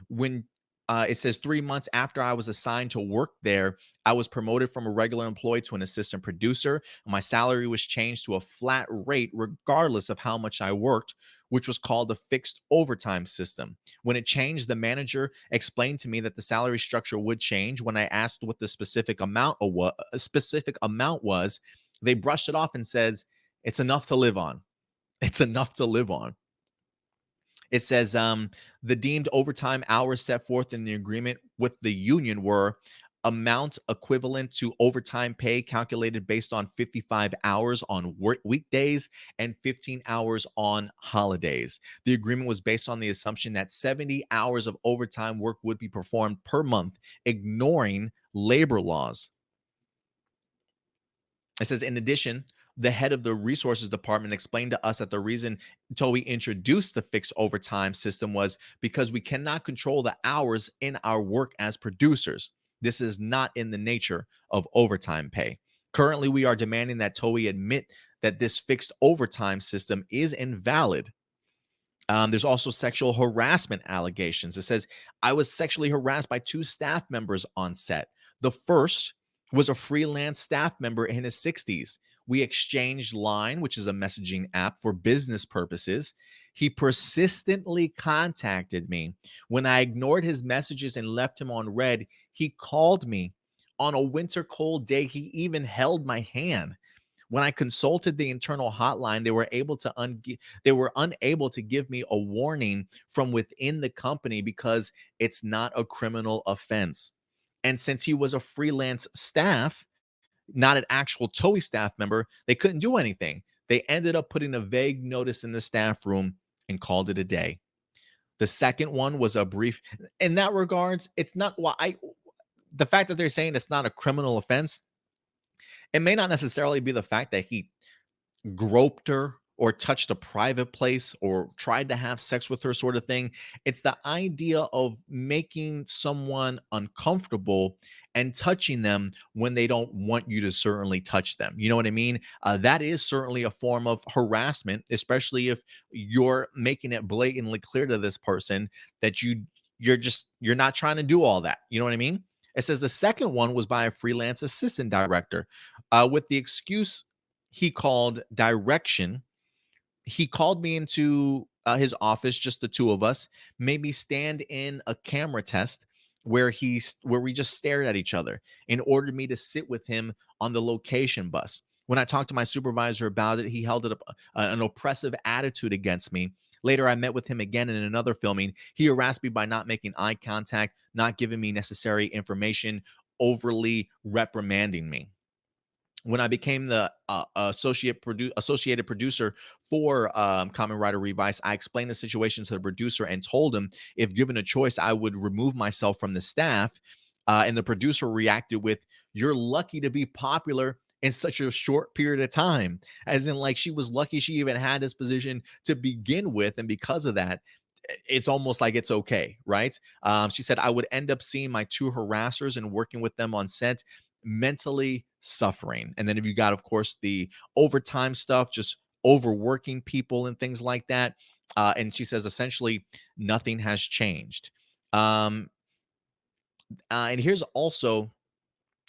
When it says 3 months after I was assigned to work there, I was promoted from a regular employee to an assistant producer. My salary was changed to a flat rate regardless of how much I worked, which was called a fixed overtime system. When it changed, the manager explained to me that the salary structure would change. When I asked what the specific amount of what a specific amount was, they brushed it off and says, it's enough to live on. It's enough to live on. It says the deemed overtime hours set forth in the agreement with the union were amount equivalent to overtime pay calculated based on 55 hours on weekdays and 15 hours on holidays. The agreement was based on the assumption that 70 hours of overtime work would be performed per month, ignoring labor laws. It says, in addition, the head of the resources department explained to us that the reason Toei introduced the fixed overtime system was because we cannot control the hours in our work as producers. This is not in the nature of overtime pay. Currently, we are demanding that Toei admit that this fixed overtime system is invalid. There's also sexual harassment allegations. It says, I was sexually harassed by 2 staff members on set. The first was a freelance staff member in his 60s. We exchanged Line, which is a messaging app for business purposes. He persistently contacted me. When I ignored his messages and left him on red, he called me. On a winter cold day, he even held my hand. When I consulted the internal hotline, they were unable to give me a warning from within the company because it's not a criminal offense. And since he was a freelance staff, not an actual Toei staff member, they couldn't do anything. They ended up putting a vague notice in the staff room and called it a day. The second one was a brief. In that regards, it's not why the fact that they're saying it's not a criminal offense, it may not necessarily be the fact that he groped her or touched a private place or tried to have sex with her, sort of thing. It's the idea of making someone uncomfortable and touching them when they don't want you to certainly touch them. You know what I mean? That is certainly a form of harassment, especially if you're making it blatantly clear to this person that you're not trying to do all that. You know what I mean? It says the second one was by a freelance assistant director with the excuse he called direction. He called me into his office, just the two of us, made me stand in a camera test where we just stared at each other and ordered me to sit with him on the location bus. When I talked to my supervisor about it, he held it up an oppressive attitude against me. Later, I met with him again in another filming. He harassed me by not making eye contact, not giving me necessary information, overly reprimanding me. When I became the associated producer for Common Rider Revice, I explained the situation to the producer and told him if given a choice, I would remove myself from the staff. And the producer reacted with, "You're lucky to be popular in such a short period of time," as in like she was lucky she even had this position to begin with, and because of that, it's almost like it's okay, right? She said, I would end up seeing my 2 harassers and working with them on set, mentally suffering. And then if you got, of course, the overtime stuff, just overworking people and things like that. And she says, essentially, nothing has changed. Um, and here's also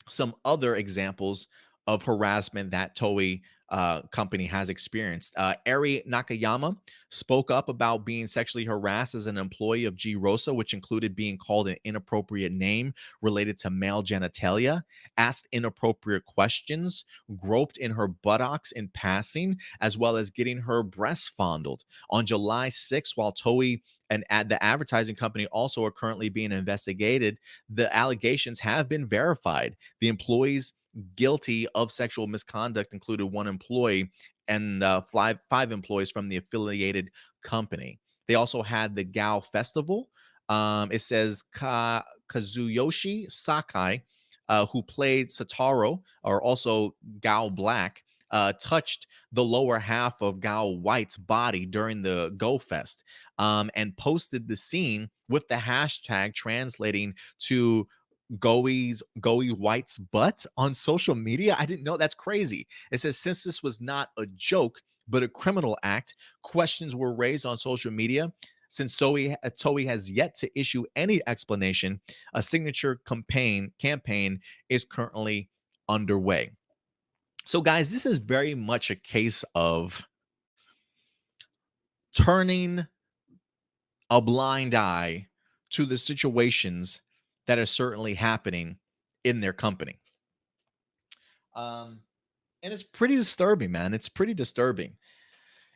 some other examples of harassment that Toei company has experienced. Eri Nakayama spoke up about being sexually harassed as an employee of G Rosa, which included being called an inappropriate name related to male genitalia, asked inappropriate questions, groped in her buttocks in passing, as well as getting her breasts fondled. On July 6th, while Toei and the advertising company also are currently being investigated, the allegations have been verified. The employees guilty of sexual misconduct included 1 employee and five employees from the affiliated company. They also had the Gao Festival. It says Kazuyoshi Sakai, who played Sataro, or also Gao Black, touched the lower half of Gao White's body during the Go Fest, and posted the scene with the hashtag translating to Goey White's butt on social media. I didn't know. That's crazy. It says, since this was not a joke but a criminal act, questions were raised on social media. Since Toei has yet to issue any explanation, a signature campaign is currently underway. So, guys, this is very much a case of turning a blind eye to the situations that are certainly happening in their company. Um, and it's pretty disturbing, man. It's pretty disturbing.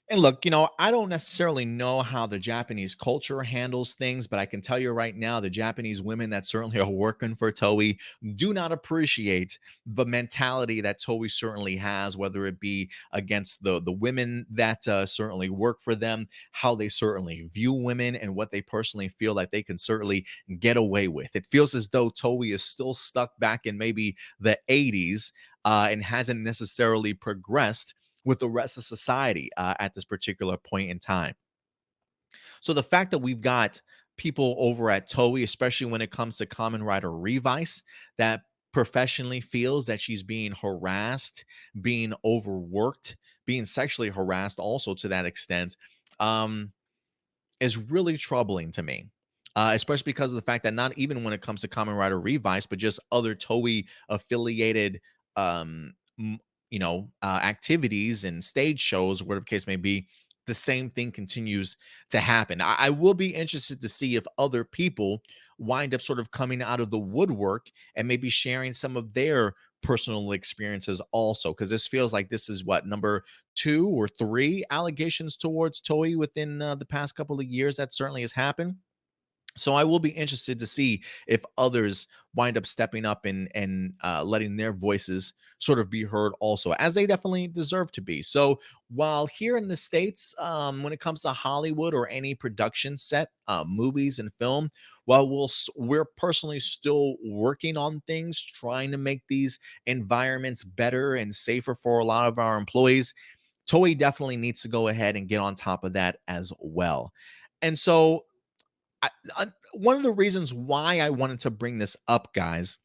And look, I don't necessarily know how the Japanese culture handles things, but I can tell you right now, the Japanese women that certainly are working for Toei do not appreciate the mentality that Toei certainly has, whether it be against the women that certainly work for them, how they certainly view women, and what they personally feel like they can certainly get away with. It feels as though Toei is still stuck back in maybe the 80s, and hasn't necessarily progressed with the rest of society at this particular point in time. So the fact that we've got people over at Toei, especially when it comes to Kamen Rider Revice, that professionally feels that she's being harassed, being overworked, being sexually harassed also to that extent, um, is really troubling to me. Especially because of the fact that not even when it comes to Kamen Rider Revice, but just other Toei affiliated, um, activities and stage shows, whatever the case may be, the same thing continues to happen. I will be interested to see if other people wind up sort of coming out of the woodwork and maybe sharing some of their personal experiences also, because this feels like this is what, number two or three allegations towards Toei within the past couple of years that certainly has happened. So I will be interested to see if others wind up stepping up and letting their voices sort of be heard also, as they definitely deserve to be. So while here in the States, when it comes to Hollywood or any production set, movies and film, while we're personally still working on things, trying to make these environments better and safer for a lot of our employees, Toei definitely needs to go ahead and get on top of that as well. And so one of the reasons why I wanted to bring this up, guys,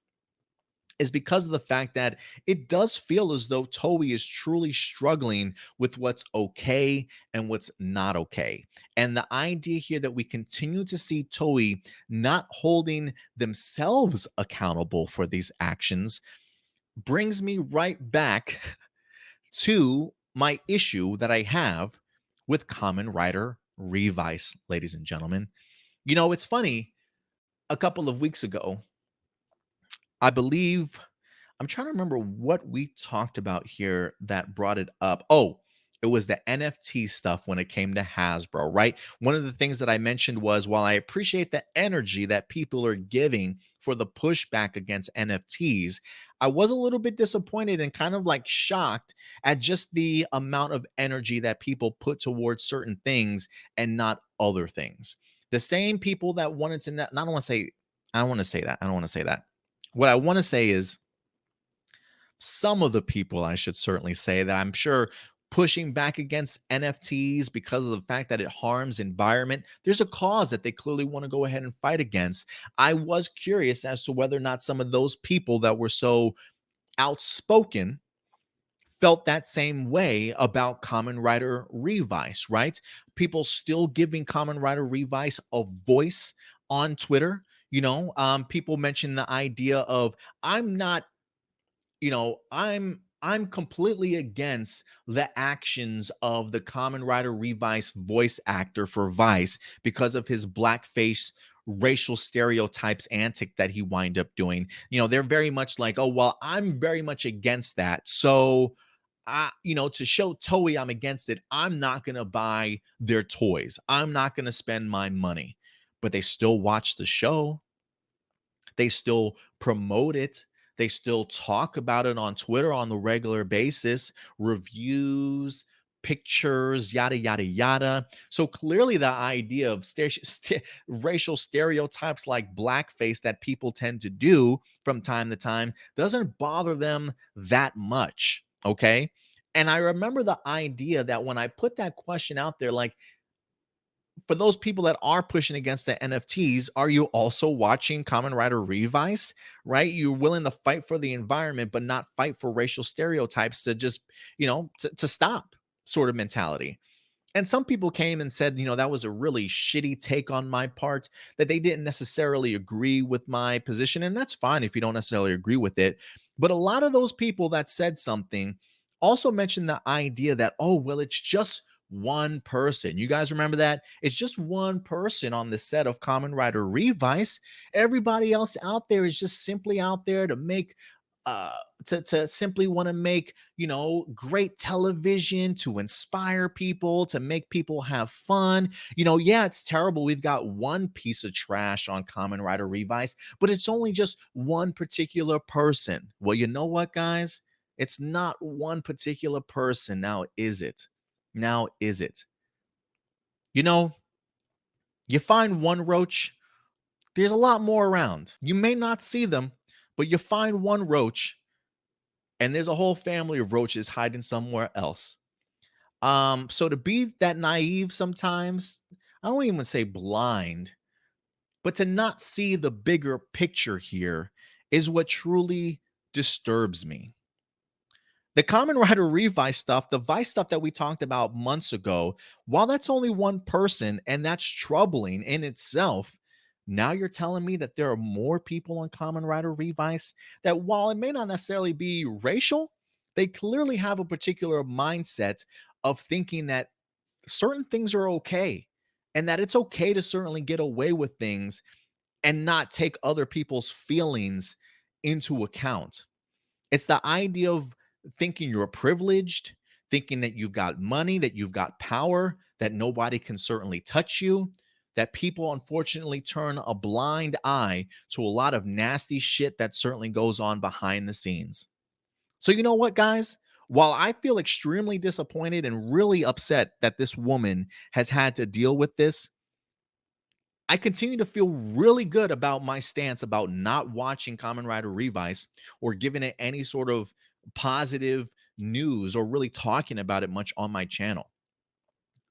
is because of the fact that it does feel as though Toei is truly struggling with what's okay and what's not okay. And the idea here that we continue to see Toei not holding themselves accountable for these actions brings me right back to my issue that I have with Kamen Rider Revice, ladies and gentlemen. It's funny. A couple of weeks ago, I believe, I'm trying to remember what we talked about here that brought it up. Oh, it was the NFT stuff when it came to Hasbro, right? One of the things that I mentioned was, while I appreciate the energy that people are giving for the pushback against NFTs, I was a little bit disappointed and kind of like shocked at just the amount of energy that people put towards certain things and not other things. The same people that wanted to, not, I don't want to say, I don't want to say that. I don't want to say that. What I want to say is, some of the people, I should certainly say, that I'm sure pushing back against NFTs because of the fact that it harms environment, there's a cause that they clearly want to go ahead and fight against. I was curious as to whether or not some of those people that were so outspoken felt that same way about Kamen Rider Revice, right? People still giving Kamen Rider Revice a voice on Twitter. People mention the idea of, I'm not, I'm completely against the actions of the Kamen Rider Revice voice actor for Vice because of his blackface racial stereotypes antic that he wind up doing. They're very much like, oh, well, I'm very much against that. So to show Toei I'm against it, I'm not going to buy their toys. I'm not going to spend my money. But they still watch the show. They still promote it. They still talk about it on Twitter on the regular basis, reviews, pictures, yada, yada, yada. So clearly, the idea of racial stereotypes like blackface that people tend to do from time to time doesn't bother them that much. Okay. And I remember the idea that when I put that question out there, like, for those people that are pushing against the NFTs, are you also watching Kamen Rider Revice? Right? You're willing to fight for the environment, but not fight for racial stereotypes to just, to stop sort of mentality. And some people came and said, that was a really shitty take on my part, that they didn't necessarily agree with my position. And that's fine if you don't necessarily agree with it. But a lot of those people that said something also mentioned the idea that, oh, well, it's just one person. You guys remember that? It's just one person on the set of Kamen Rider Revice. Everybody else out there is just simply out there to make uh to simply want to make, great television, to inspire people, to make people have fun. Yeah, it's terrible we've got one piece of trash on Kamen Rider Revice, but it's only just one particular person. Well, you know what, guys? It's not one particular person. Now is it? Now is it? You know, you find one roach, there's a lot more around. You may not see them, but you find one roach and there's a whole family of roaches hiding somewhere else. So to be that naive sometimes, I don't even say blind, but to not see the bigger picture here is what truly disturbs me. The Common Rider Revice stuff, the Vice stuff that we talked about months ago, while that's only one person and that's troubling in itself, now you're telling me that there are more people on Common Rider Revice that, while it may not necessarily be racial, they clearly have a particular mindset of thinking that certain things are okay and that it's okay to certainly get away with things and not take other people's feelings into account. It's the idea of thinking you're privileged, thinking that you've got money, that you've got power, that nobody can certainly touch you, that people unfortunately turn a blind eye to a lot of nasty shit that certainly goes on behind the scenes. So, you know what, guys? While I feel extremely disappointed and really upset that this woman has had to deal with this, I continue to feel really good about my stance about not watching Kamen Rider Revice or giving it any sort of positive news or really talking about it much on my channel.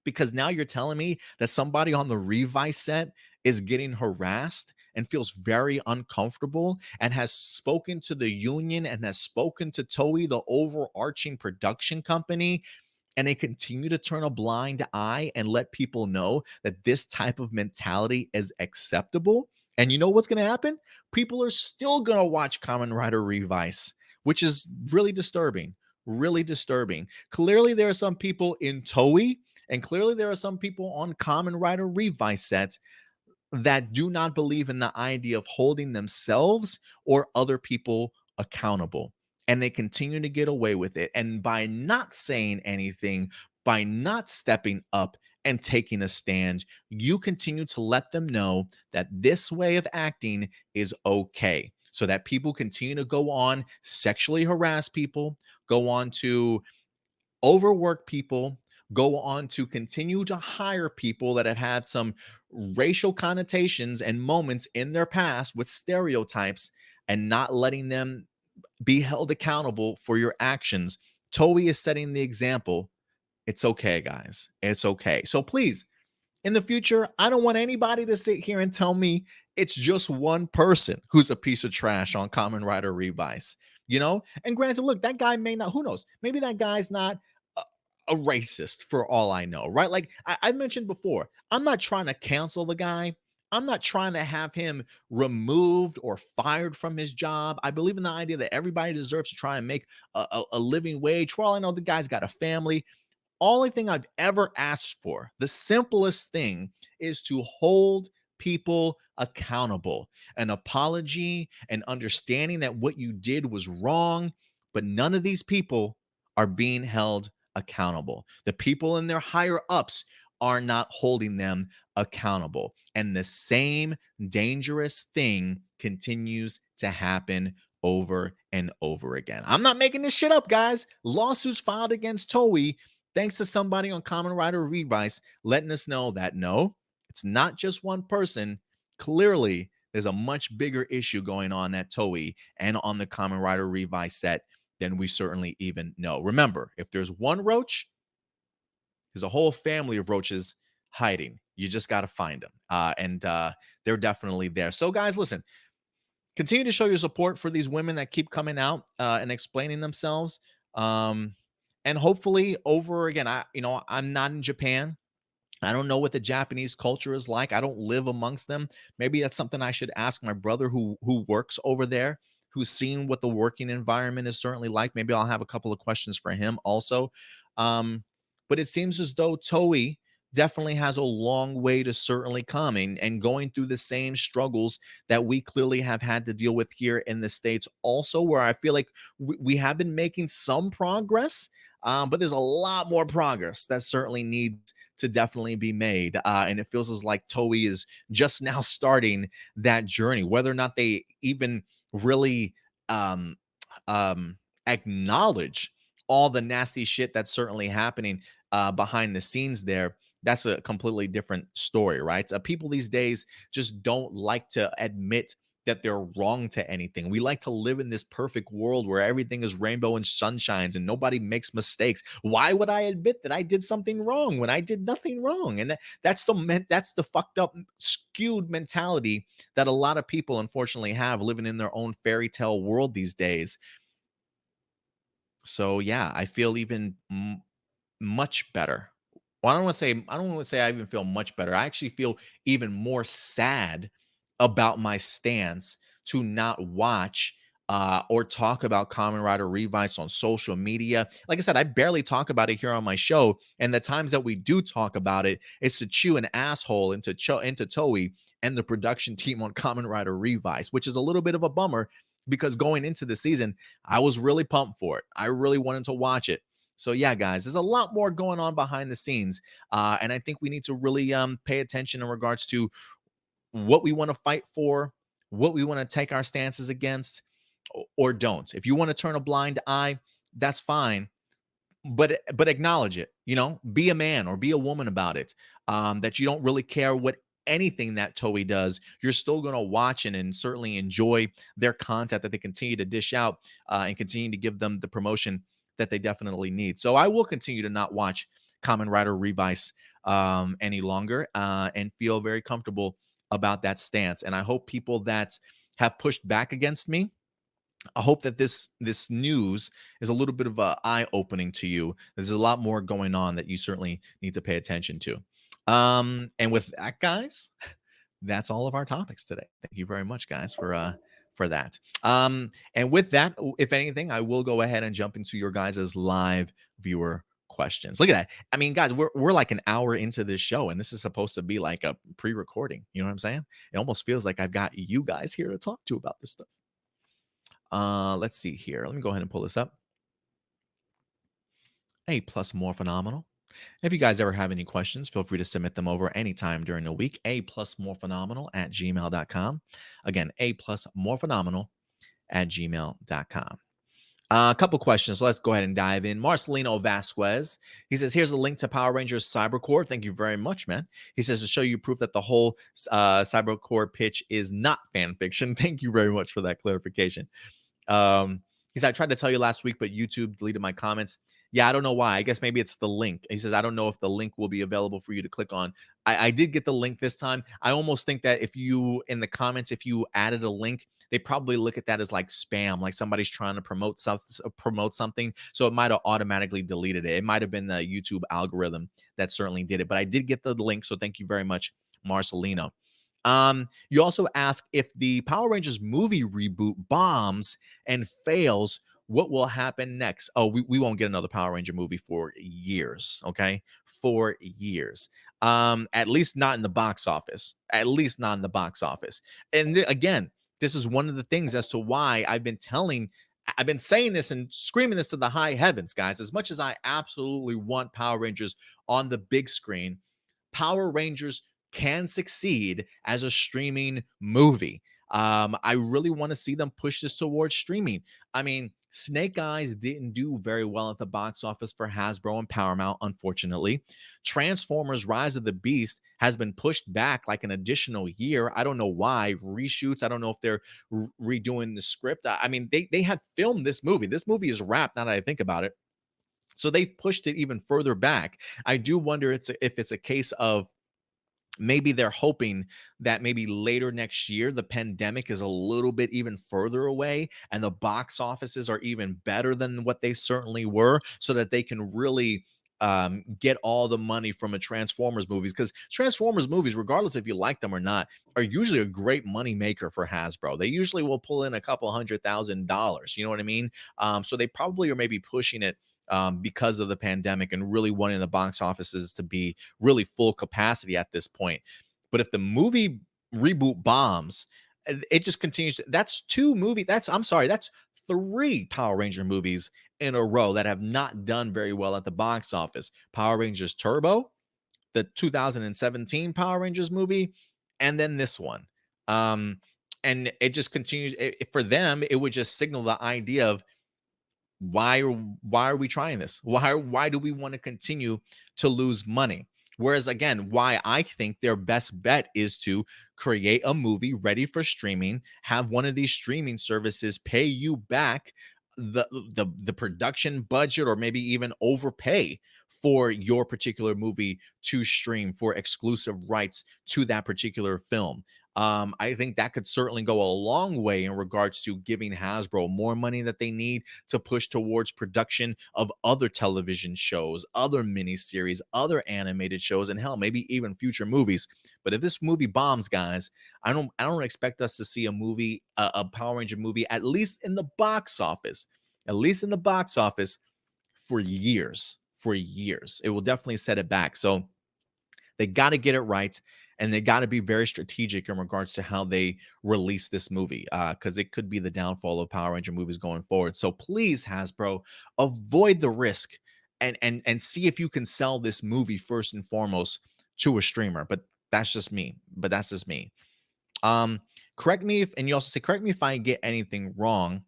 Because now you're telling me that somebody on the Revice set is getting harassed and feels very uncomfortable and has spoken to the union and has spoken to Toei, the overarching production company, and they continue to turn a blind eye and let people know that this type of mentality is acceptable. And you know what's going to happen? People are still going to watch Kamen Rider Revice, which is really disturbing. Really disturbing. Clearly, there are some people in Toei, and clearly, there are some people on Kamen Rider Revice sets that do not believe in the idea of holding themselves or other people accountable. And they continue to get away with it. And by not saying anything, by not stepping up and taking a stand, you continue to let them know that this way of acting is okay. So that people continue to go on, sexually harass people, go on to overwork people, go on to continue to hire people that have had some racial connotations and moments in their past with stereotypes and not letting them be held accountable for your actions. Toei is setting the example. It's okay, guys. It's okay. So please, in the future, I don't want anybody to sit here and tell me it's just one person who's a piece of trash on Kamen Rider Revice, And granted, look, that guy may not, who knows? Maybe that guy's not a racist for all I know, right? Like I mentioned before, I'm not trying to cancel the guy. I'm not trying to have him removed or fired from his job. I believe in the idea that everybody deserves to try and make a living wage. For all I know, the guy's got a family. Only thing I've ever asked for, the simplest thing, is to hold people accountable. An apology and understanding that what you did was wrong, but none of these people are being held accountable. The people in their higher ups are not holding them accountable. And the same dangerous thing continues to happen over and over again. I'm not making this shit up, guys. Lawsuits filed against Toei thanks to somebody on Kamen Rider Revice letting us know that no, it's not just one person. Clearly, there's a much bigger issue going on at Toei and on the Kamen Rider Revice set than we certainly even know. Remember, if there's one roach, there's a whole family of roaches hiding. You just got to find them. And they're definitely there. So, guys, listen, continue to show your support for these women that keep coming out and explaining themselves. Um, and hopefully, over again, I'm not in Japan. I don't know what the Japanese culture is like. I don't live amongst them. Maybe that's something I should ask my brother who works over there, who's seen what the working environment is certainly like. Maybe I'll have a couple of questions for him also. Um, but it seems as though Toei definitely has a long way to certainly come and going through the same struggles that we clearly have had to deal with here in the States also, where I feel like we have been making some progress, but there's a lot more progress that certainly needs to definitely be made. And it feels as like Toei is just now starting that journey, whether or not they even really um, um, acknowledge all the nasty shit that's certainly happening behind the scenes there. That's a completely different story, right? People these days just don't like to admit that they're wrong to anything. We like to live in this perfect world where everything is rainbow and sunshines and nobody makes mistakes. Why would I admit that I did something wrong when I did nothing wrong? And that's the fucked up, skewed mentality that a lot of people unfortunately have living in their own fairy tale world these days. So yeah, I feel even much better. Well, I don't want to say I even feel much better. I actually feel even more sad about my stance to not watch or talk about Kamen Rider Revice on social media. Like I said, I barely talk about it here on my show, and the times that we do talk about it, it's to chew an asshole into Toei and the production team on Kamen Rider Revice, which is a little bit of a bummer because going into the season, I was really pumped for it. I really wanted to watch it. So yeah, guys, there's a lot more going on behind the scenes, and I think we need to really pay attention in regards to what we want to fight for, what we want to take our stances against, or don't. If you want to turn a blind eye, that's fine, but acknowledge it. Be a man or be a woman about it. That you don't really care what anything that Toei does. You're still going to watch and certainly enjoy their content that they continue to dish out and continue to give them the promotion that they definitely need. So I will continue to not watch Kamen Rider Revice any longer and feel very comfortable about that stance. And I hope people that have pushed back against me, I hope that this news is a little bit of a eye opening to you. There's a lot more going on that you certainly need to pay attention to. And with that, guys, that's all of our topics today. Thank you very much, guys, for that. And with that, if anything, I will go ahead and jump into your guys' live viewer questions. Look at that. I mean, guys, we're like an hour into this show, and this is supposed to be like a pre-recording. You know what I'm saying? It almost feels like I've got you guys here to talk to about this stuff. Let's see here. Let me go ahead and pull this up. A plus more phenomenal. If you guys ever have any questions, feel free to submit them over anytime during the week. A plus more phenomenal at gmail.com. Again, a plus more phenomenal at gmail.com. A couple questions. Let's go ahead and dive in. Marcelino Vasquez. He says, here's a link to Power Rangers Cybercore. Thank you very much, man. He says, to show you proof that the whole Cybercore pitch is not fan fiction. Thank you very much for that clarification. He said, I tried to tell you last week, but YouTube deleted my comments. Yeah, I don't know why. I guess maybe it's the link. He says, I don't know if the link will be available for you to click on. I did get the link this time. I almost think that if you, in the comments, if you added a link, they probably look at that as like spam, like somebody's trying to promote something. So it might have automatically deleted it. It might have been the YouTube algorithm that certainly did it. But I did get the link. So thank you very much, Marcelino. You also ask, if the Power Rangers movie reboot bombs and fails, what will happen next? Oh, we won't get another Power Ranger movie for years, okay? For years. At least not in the box office. At least not in the box office. And again, this is one of the things as to why I've been saying this and screaming this to the high heavens, guys. As much as I absolutely want Power Rangers on the big screen, Power Rangers can succeed as a streaming movie. I really want to see them push this towards streaming. I mean, Snake Eyes didn't do very well at the box office for Hasbro and Paramount, unfortunately. Transformers Rise of the Beast has been pushed back like an additional year. I don't know why. Reshoots. I don't know if they're redoing the script. I mean, they have filmed this movie. This movie is wrapped now that I think about it. So they've pushed it even further back. I do wonder if it's a case of maybe they're hoping that maybe later next year the pandemic is a little bit even further away and the box offices are even better than what they certainly were, so that they can really get all the money from a Transformers movies, because Transformers movies, regardless if you like them or not, are usually a great money maker for Hasbro. They usually will pull in a couple $100,000. You know what I mean? So they probably are maybe pushing it because of the pandemic and really wanting the box offices to be really full capacity at this point. But if the movie reboot bombs, it just continues. That's two movie. That's I'm sorry. That's three Power Ranger movies in a row that have not done very well at the box office. Power Rangers Turbo, the 2017 Power Rangers movie, and then this one. Um, and it just continues. For them, it would just signal the idea of why are we trying this? Why do we want to continue to lose money? Whereas again, why I think their best bet is to create a movie ready for streaming, have one of these streaming services pay you back the production budget, or maybe even overpay for your particular movie to stream for exclusive rights to that particular film. I think that could certainly go a long way in regards to giving Hasbro more money that they need to push towards production of other television shows, other miniseries, other animated shows, and hell, maybe even future movies. But if this movie bombs, guys, I don't expect us to see a movie, a Power Ranger movie, at least in the box office, at least in the box office for years. For years, it will definitely set it back. So they got to get it right, and they got to be very strategic in regards to how they release this movie, because it could be the downfall of Power Ranger movies going forward. So please, Hasbro, avoid the risk and see if you can sell this movie first and foremost to a streamer. But that's just me. But that's just me. Um, correct me if, and you also say correct me if I get anything wrong.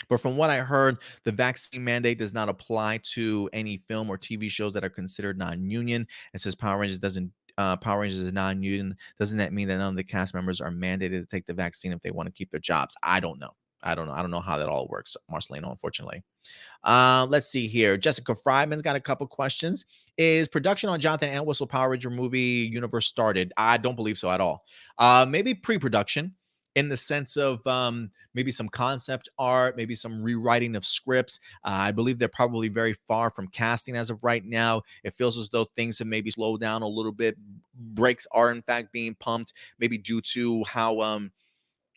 But from what I heard, the vaccine mandate does not apply to any film or TV shows that are considered non-union. And since Power Rangers is non-union, doesn't that mean that none of the cast members are mandated to take the vaccine if they want to keep their jobs? I don't know. I don't know. I don't know how that all works, Marcelino, unfortunately. Let's see here. Jessica Fryman's got a couple questions. Is production on Jonathan Entwistle Power Ranger movie universe started? I don't believe so at all. Maybe pre-production, in the sense of maybe some concept art, maybe some rewriting of scripts. I believe they're probably very far from casting as of right now. It feels as though things have maybe slowed down a little bit. Brakes are in fact being pumped, maybe due to how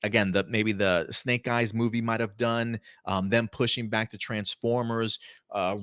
again, maybe the Snake Eyes movie might have done, them pushing back the Transformers,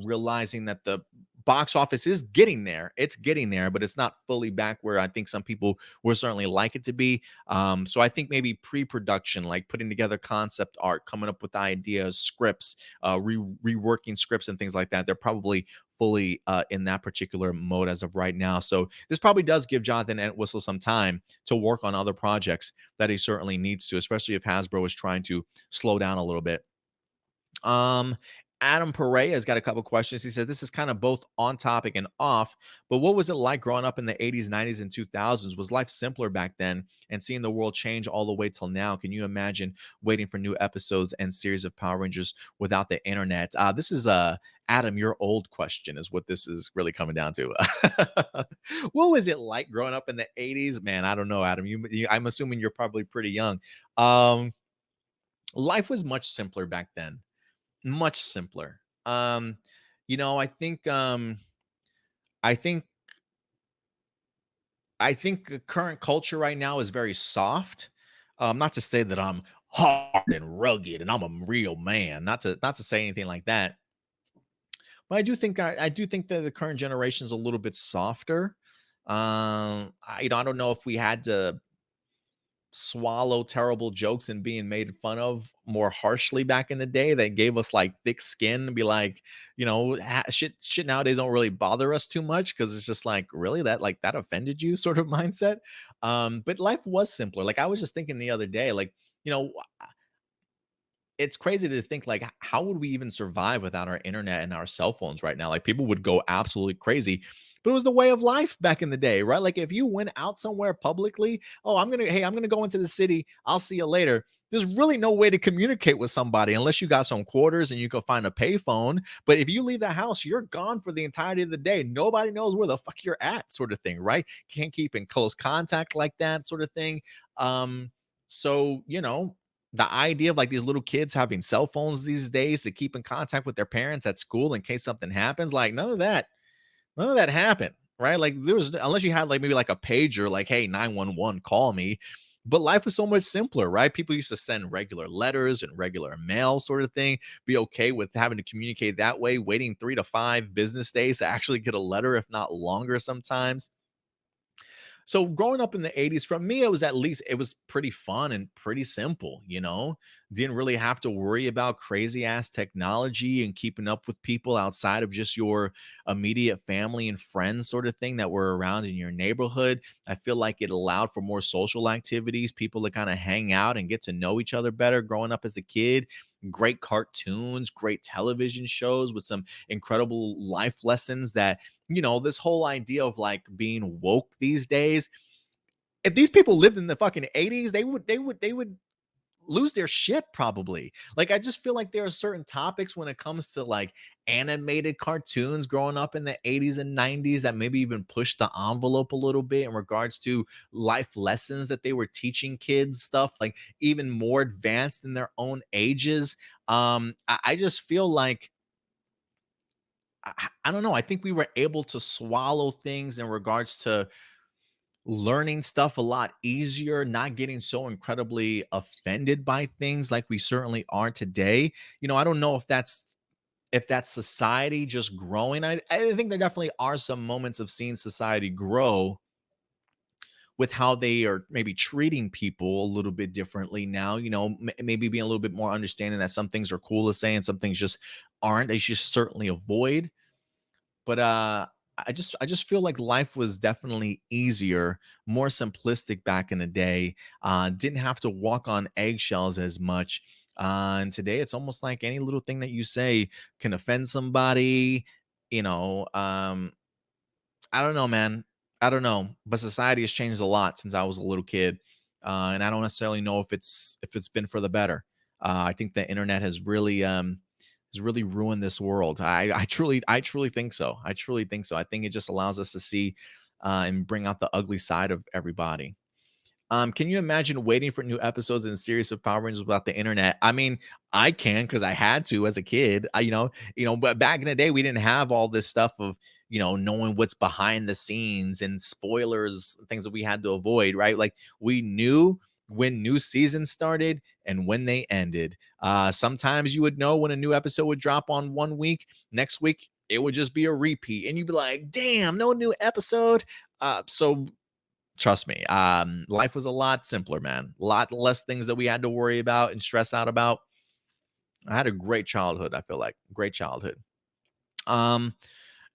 realizing that the box office is getting there. It's getting there, but it's not fully back where I think some people would certainly like it to be. So I think maybe pre-production, like putting together concept art, coming up with ideas, scripts, reworking scripts and things like that. They're probably fully in that particular mode as of right now. So this probably does give Jonathan Entwistle some time to work on other projects that he certainly needs to, especially if Hasbro is trying to slow down a little bit. Um, Adam Perea has got a couple questions. He said, this is kind of both on topic and off, but what was it like growing up in the 80s, 90s, and 2000s? Was life simpler back then and seeing the world change all the way till now? Can you imagine waiting for new episodes and series of Power Rangers without the internet? This is Adam, your old question is what this is really coming down to. What was it like growing up in the 80s? Man, I don't know, Adam. I'm assuming you're probably pretty young. Um, Life was much simpler back then, much simpler. I think the current culture right now is very soft. Not to say that I'm hard and rugged and I'm a real man. Not to say anything like that. But I do think that the current generation is a little bit softer. I don't know if we had to swallow terrible jokes and being made fun of more harshly back in the day that gave us like thick skin and be like, shit nowadays don't really bother us too much because it's just like, really, that offended you sort of mindset. But life was simpler. Like I was just thinking the other day, like, you know, it's crazy to think like how would we even survive without our internet and our cell phones right now? Like people would go absolutely crazy. But it was the way of life back in the day, right? Like if you went out somewhere publicly, oh, I'm gonna go into the city. I'll see you later. There's really no way to communicate with somebody unless you got some quarters and you can find a payphone. But if you leave the house, you're gone for the entirety of the day. Nobody knows where the fuck you're at, sort of thing, right? Can't keep in close contact like that, sort of thing. So the idea of like these little kids having cell phones these days to keep in contact with their parents at school in case something happens, like none of that happened, right? Like there was, unless you had like maybe like a pager, like, hey, 911, call me. But life was so much simpler, right? People used to send regular letters and regular mail, sort of thing. Be okay with having to communicate that way, waiting 3 to 5 business days to actually get a letter, if not longer sometimes. So growing up in the 80s, for me, it was at least it was pretty fun and pretty simple, Didn't really have to worry about crazy ass technology and keeping up with people outside of just your immediate family and friends, sort of thing that were around in your neighborhood. I feel like it allowed for more social activities, people to kind of hang out and get to know each other better growing up as a kid. Great cartoons, great television shows with some incredible life lessons that this whole idea of like being woke these days, if these people lived in the fucking 80s, they would lose their shit probably. Like I just feel like there are certain topics when it comes to like animated cartoons growing up in the 80s and 90s that maybe even pushed the envelope a little bit in regards to life lessons that they were teaching kids, stuff like even more advanced in their own ages. I just feel like I don't know. I think we were able to swallow things in regards to learning stuff a lot easier, not getting so incredibly offended by things like we certainly are today. I don't know if that's society just growing. I think there definitely are some moments of seeing society grow with how they are maybe treating people a little bit differently now. Maybe being a little bit more understanding that some things are cool to say and some things just aren't. They should certainly avoid. But I just feel like life was definitely easier, more simplistic back in the day. Didn't have to walk on eggshells as much. And today it's almost like any little thing that you say can offend somebody. You know, um, I don't know, man. I don't know, but society has changed a lot since I was a little kid, and I don't necessarily know if it's been for the better. I think the internet has really ruined this world. I truly think so. I truly think so. I think it just allows us to see and bring out the ugly side of everybody. Can you imagine waiting for new episodes in the series of Power Rangers without the internet? I mean, I can because I had to as a kid. But back in the day, we didn't have all this stuff of knowing what's behind the scenes and spoilers, things that we had to avoid, right? Like we knew when new seasons started and when they ended. Sometimes you would know when a new episode would drop on one week. Next week, it would just be a repeat, and you'd be like, "Damn, no new episode." So trust me, life was a lot simpler, man. A lot less things that we had to worry about and stress out about. I had a great childhood, I feel like. Great childhood. Um,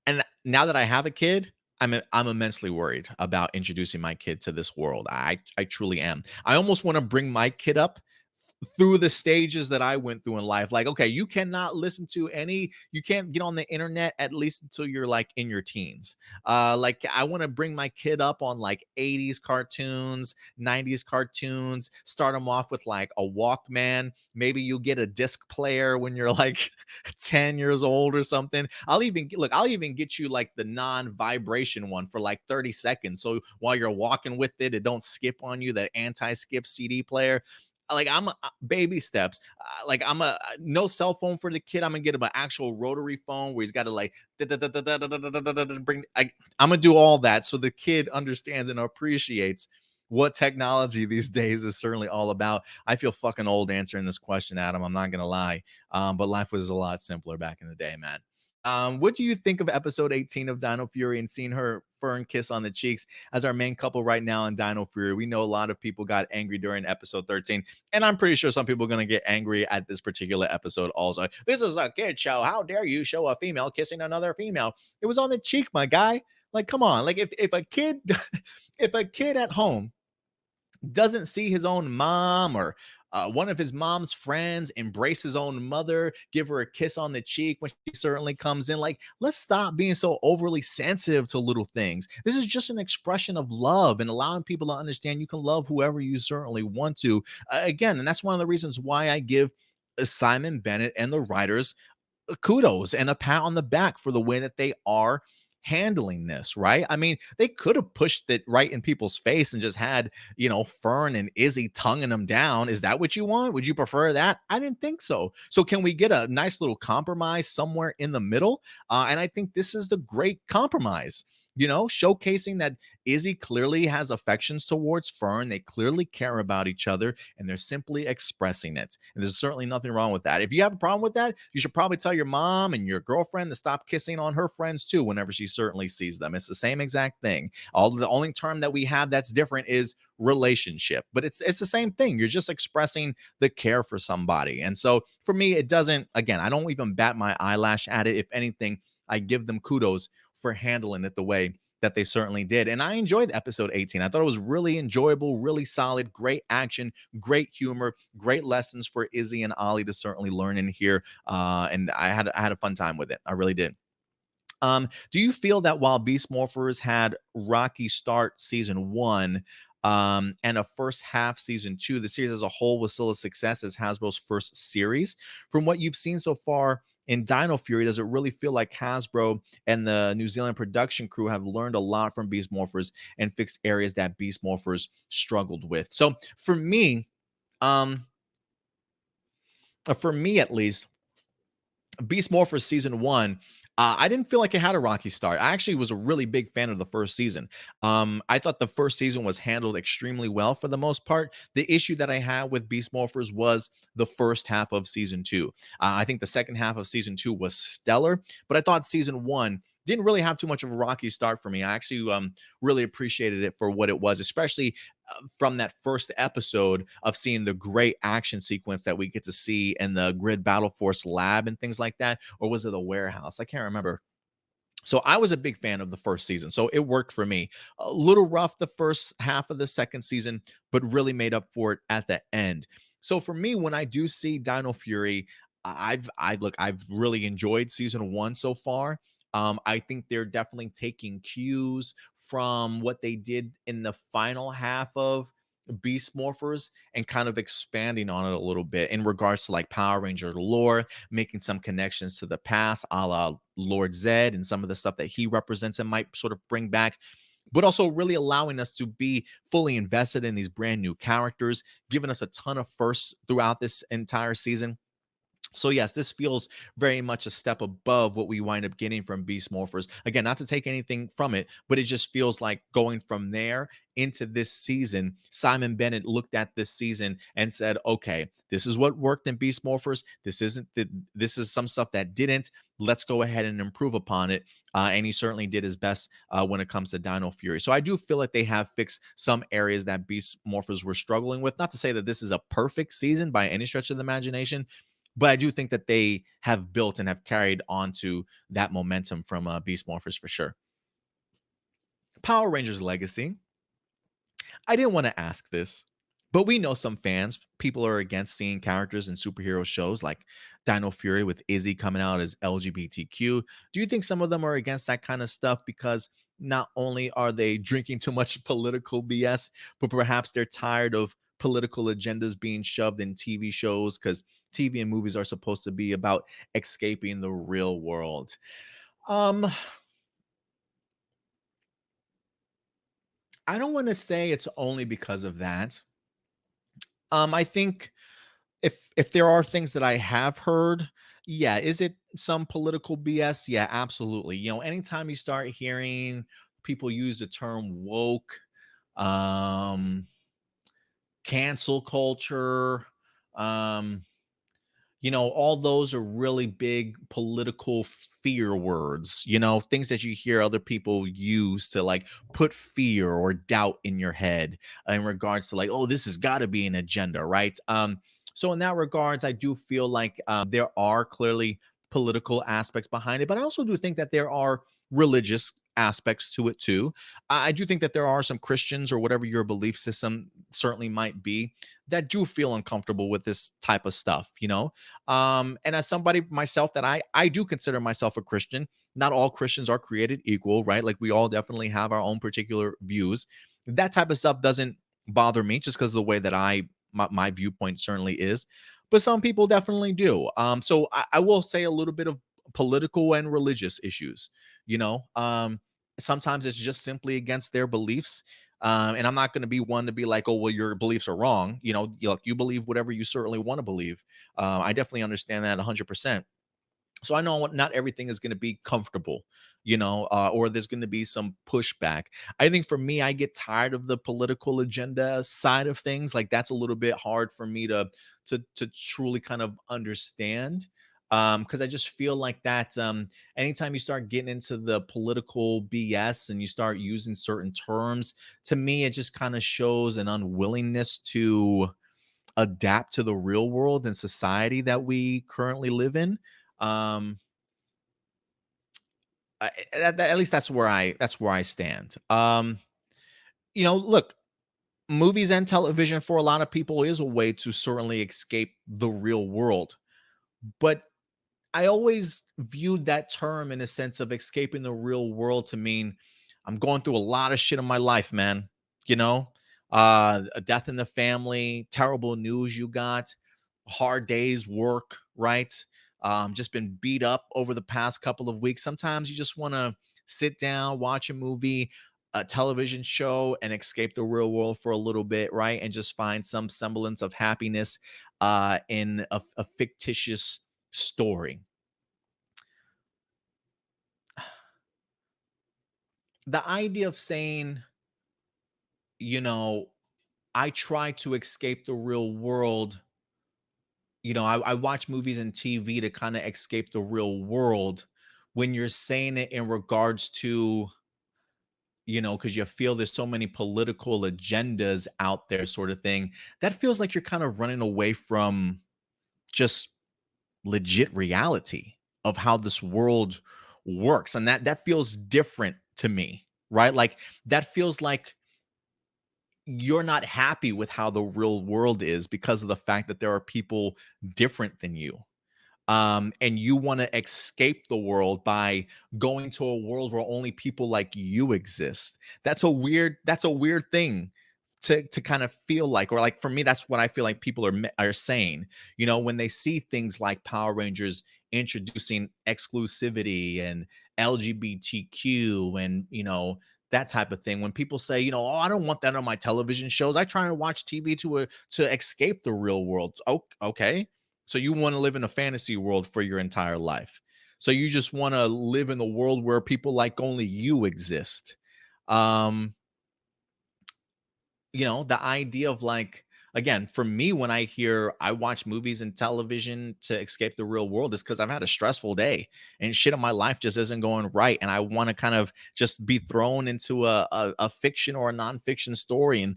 and now that I have a kid, I'm immensely worried about introducing my kid to this world. I truly am. I almost want to bring my kid up through the stages that I went through in life. Like, okay, you can't get on the internet at least until you're like in your teens. Like I want to bring my kid up on like 80s cartoons, 90s cartoons, start them off with like a Walkman. Maybe you'll get a disc player when you're like 10 years old or something. I'll even get you like the non-vibration one for like 30 seconds. So while you're walking with it, it don't skip on you, the anti-skip CD player. Like baby steps. Like I'm a no cell phone for the kid. I'm gonna get him an actual rotary phone where he's got to like bring. I'm gonna do all that so the kid understands and appreciates what technology these days is certainly all about. I feel fucking old answering this question, Adam. I'm not gonna lie, but life was a lot simpler back in the day, man. What do you think of episode 18 of Dino Fury and seeing her fern kiss on the cheeks as our main couple right now in Dino Fury? We know a lot of people got angry during episode 13, and I'm pretty sure some people are going to get angry at this particular episode also. This is a kid show. How dare you show a female kissing another female? It was on the cheek, my guy. Like, come on. Like, if a kid, if a kid at home doesn't see his own mom or one of his mom's friends embrace his own mother, give her a kiss on the cheek when she certainly comes in. Like, let's stop being so overly sensitive to little things. This is just an expression of love and allowing people to understand you can love whoever you certainly want to. Again, and that's one of the reasons why I give Simon Bennett and the writers kudos and a pat on the back for the way that they are handling this, right? I mean, they could have pushed it right in people's face and just had, Fern and Izzy tonguing them down. Is that what you want? Would you prefer that? I didn't think so. So, can we get a nice little compromise somewhere in the middle? And I think this is the great compromise. Showcasing that Izzy clearly has affections towards Fern. They clearly care about each other and they're simply expressing it. And there's certainly nothing wrong with that. If you have a problem with that, you should probably tell your mom and your girlfriend to stop kissing on her friends too whenever she certainly sees them. It's the same exact thing. All the only term that we have that's different is relationship, but it's the same thing. You're just expressing the care for somebody. And so for me, it doesn't, again, I don't even bat my eyelash at it. If anything, I give them kudos for handling it the way that they certainly did. And I enjoyed episode 18. I thought it was really enjoyable, really solid, great action, great humor, great lessons for Izzy and Ollie to certainly learn in here. And I had a fun time with it. I really did. Do you feel that while Beast Morphers had rocky start season one, and a first half season two, the series as a whole was still a success as Hasbro's first series? From what you've seen so far in Dino Fury, does it really feel like Hasbro and the New Zealand production crew have learned a lot from Beast Morphers and fixed areas that Beast Morphers struggled with? So um, for me at least, Beast Morphers season one, I didn't feel like it had a rocky start. I actually was a really big fan of the first season. I thought the first season was handled extremely well for the most part. The issue that I had with Beast Morphers was the first half of season two. I think the second half of season two was stellar, but I thought season one didn't really have too much of a rocky start for me. I actually really appreciated it for what it was, especially from that first episode of seeing the great action sequence that we get to see in the Grid Battle Force lab and things like that. Or was it a warehouse? I can't remember. So I was a big fan of the first season. So it worked for me. A little rough the first half of the second season, but really made up for it at the end. So for me, when I do see Dino Fury, I've really enjoyed season one so far. I think they're definitely taking cues from what they did in the final half of Beast Morphers and kind of expanding on it a little bit in regards to like Power Ranger lore, making some connections to the past, a la Lord Zed and some of the stuff that he represents and might sort of bring back, but also really allowing us to be fully invested in these brand new characters, giving us a ton of firsts throughout this entire season. So yes, this feels very much a step above what we wind up getting from Beast Morphers. Again, not to take anything from it, but it just feels like going from there into this season. Simon Bennett looked at this season and said, "Okay, this is what worked in Beast Morphers. This is some stuff that didn't. Let's go ahead and improve upon it." And he certainly did his best when it comes to Dino Fury. So I do feel like they have fixed some areas that Beast Morphers were struggling with. Not to say that this is a perfect season by any stretch of the imagination, but I do think that they have built and have carried on to that momentum from Beast Morphers for sure. Power Rangers Legacy. I didn't want to ask this, but we know some fans, people are against seeing characters in superhero shows like Dino Fury with Izzy coming out as LGBTQ. Do you think some of them are against that kind of stuff because not only are they drinking too much political BS, but perhaps they're tired of political agendas being shoved in TV shows because TV and movies are supposed to be about escaping the real world? Um, I don't want to say it's only because of that. I think if there are things that I have heard, yeah, is it some political BS? Yeah, absolutely. Anytime you start hearing people use the term woke, um, cancel culture, um, all those are really big political fear words, things that you hear other people use to like put fear or doubt in your head in regards to like, oh, this has got to be an agenda, right? So in that regards, I do feel like there are clearly political aspects behind it, but I also do think that there are religious aspects to it too. I do think that there are some Christians or whatever your belief system certainly might be that do feel uncomfortable with this type of stuff, you know. And as somebody myself that I do consider myself a Christian. Not all Christians are created equal, right? Like we all definitely have our own particular views. That type of stuff doesn't bother me just because of the way that my viewpoint certainly is. But some people definitely do. So I will say a little bit of political and religious issues. You know, sometimes it's just simply against their beliefs. And I'm not going to be one to be like, oh, well, your beliefs are wrong. You know, you believe whatever you certainly want to believe. I definitely understand that 100%. So I know not everything is going to be comfortable, you know, or there's going to be some pushback. I think for me, I get tired of the political agenda side of things. Like that's a little bit hard for me to truly kind of understand. Because I just feel like that anytime you start getting into the political BS and you start using certain terms, to me, it just kind of shows an unwillingness to adapt to the real world and society that we currently live in. Um, at least that's where I stand. You know, look, movies and television for a lot of people is a way to certainly escape the real world, but I always viewed that term in a sense of escaping the real world to mean I'm going through a lot of shit in my life, man. You know, a death in the family, terrible news you got, hard days, work, right? Just been beat up over the past couple of weeks. Sometimes you just want to sit down, watch a movie, a television show, and escape the real world for a little bit, right? And just find some semblance of happiness in a fictitious story. The idea of saying, you know, I try to escape the real world, you know, I watch movies and TV to kind of escape the real world. When you're saying it in regards to, you know, because you feel there's so many political agendas out there, sort of thing, that feels like you're kind of running away from just legit reality of how this world works. And that feels different to me, right? Like that feels like you're not happy with how the real world is because of the fact that there are people different than you, and you want to escape the world by going to a world where only people like you exist. That's a weird thing to kind of feel like, or like for me, that's what I feel like people are saying. You know, when they see things like Power Rangers introducing exclusivity and LGBTQ and that type of thing. When people say, oh, I don't want that on my television shows. I try and watch TV to escape the real world. Oh, okay, so you want to live in a fantasy world for your entire life. So you just want to live in the world where people like only you exist. Um, the idea of like, again, for me, when I watch movies and television to escape the real world, is because I've had a stressful day and shit in my life just isn't going right. And I want to kind of just be thrown into a fiction or a nonfiction story and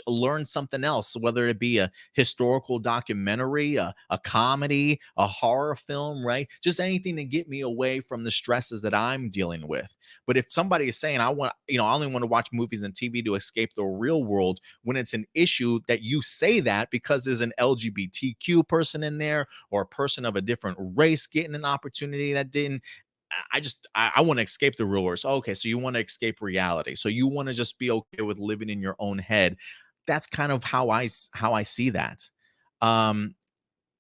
learn something else, whether it be a historical documentary, a comedy, a horror film, right? Just anything to get me away from the stresses that I'm dealing with. But if somebody is saying, I only want to watch movies and TV to escape the real world, when it's an issue that you say that because there's an LGBTQ person in there or a person of a different race getting an opportunity that didn't, I want to escape the real world. So, okay, so you want to escape reality. So you want to just be okay with living in your own head. That's kind of how I see that. Um,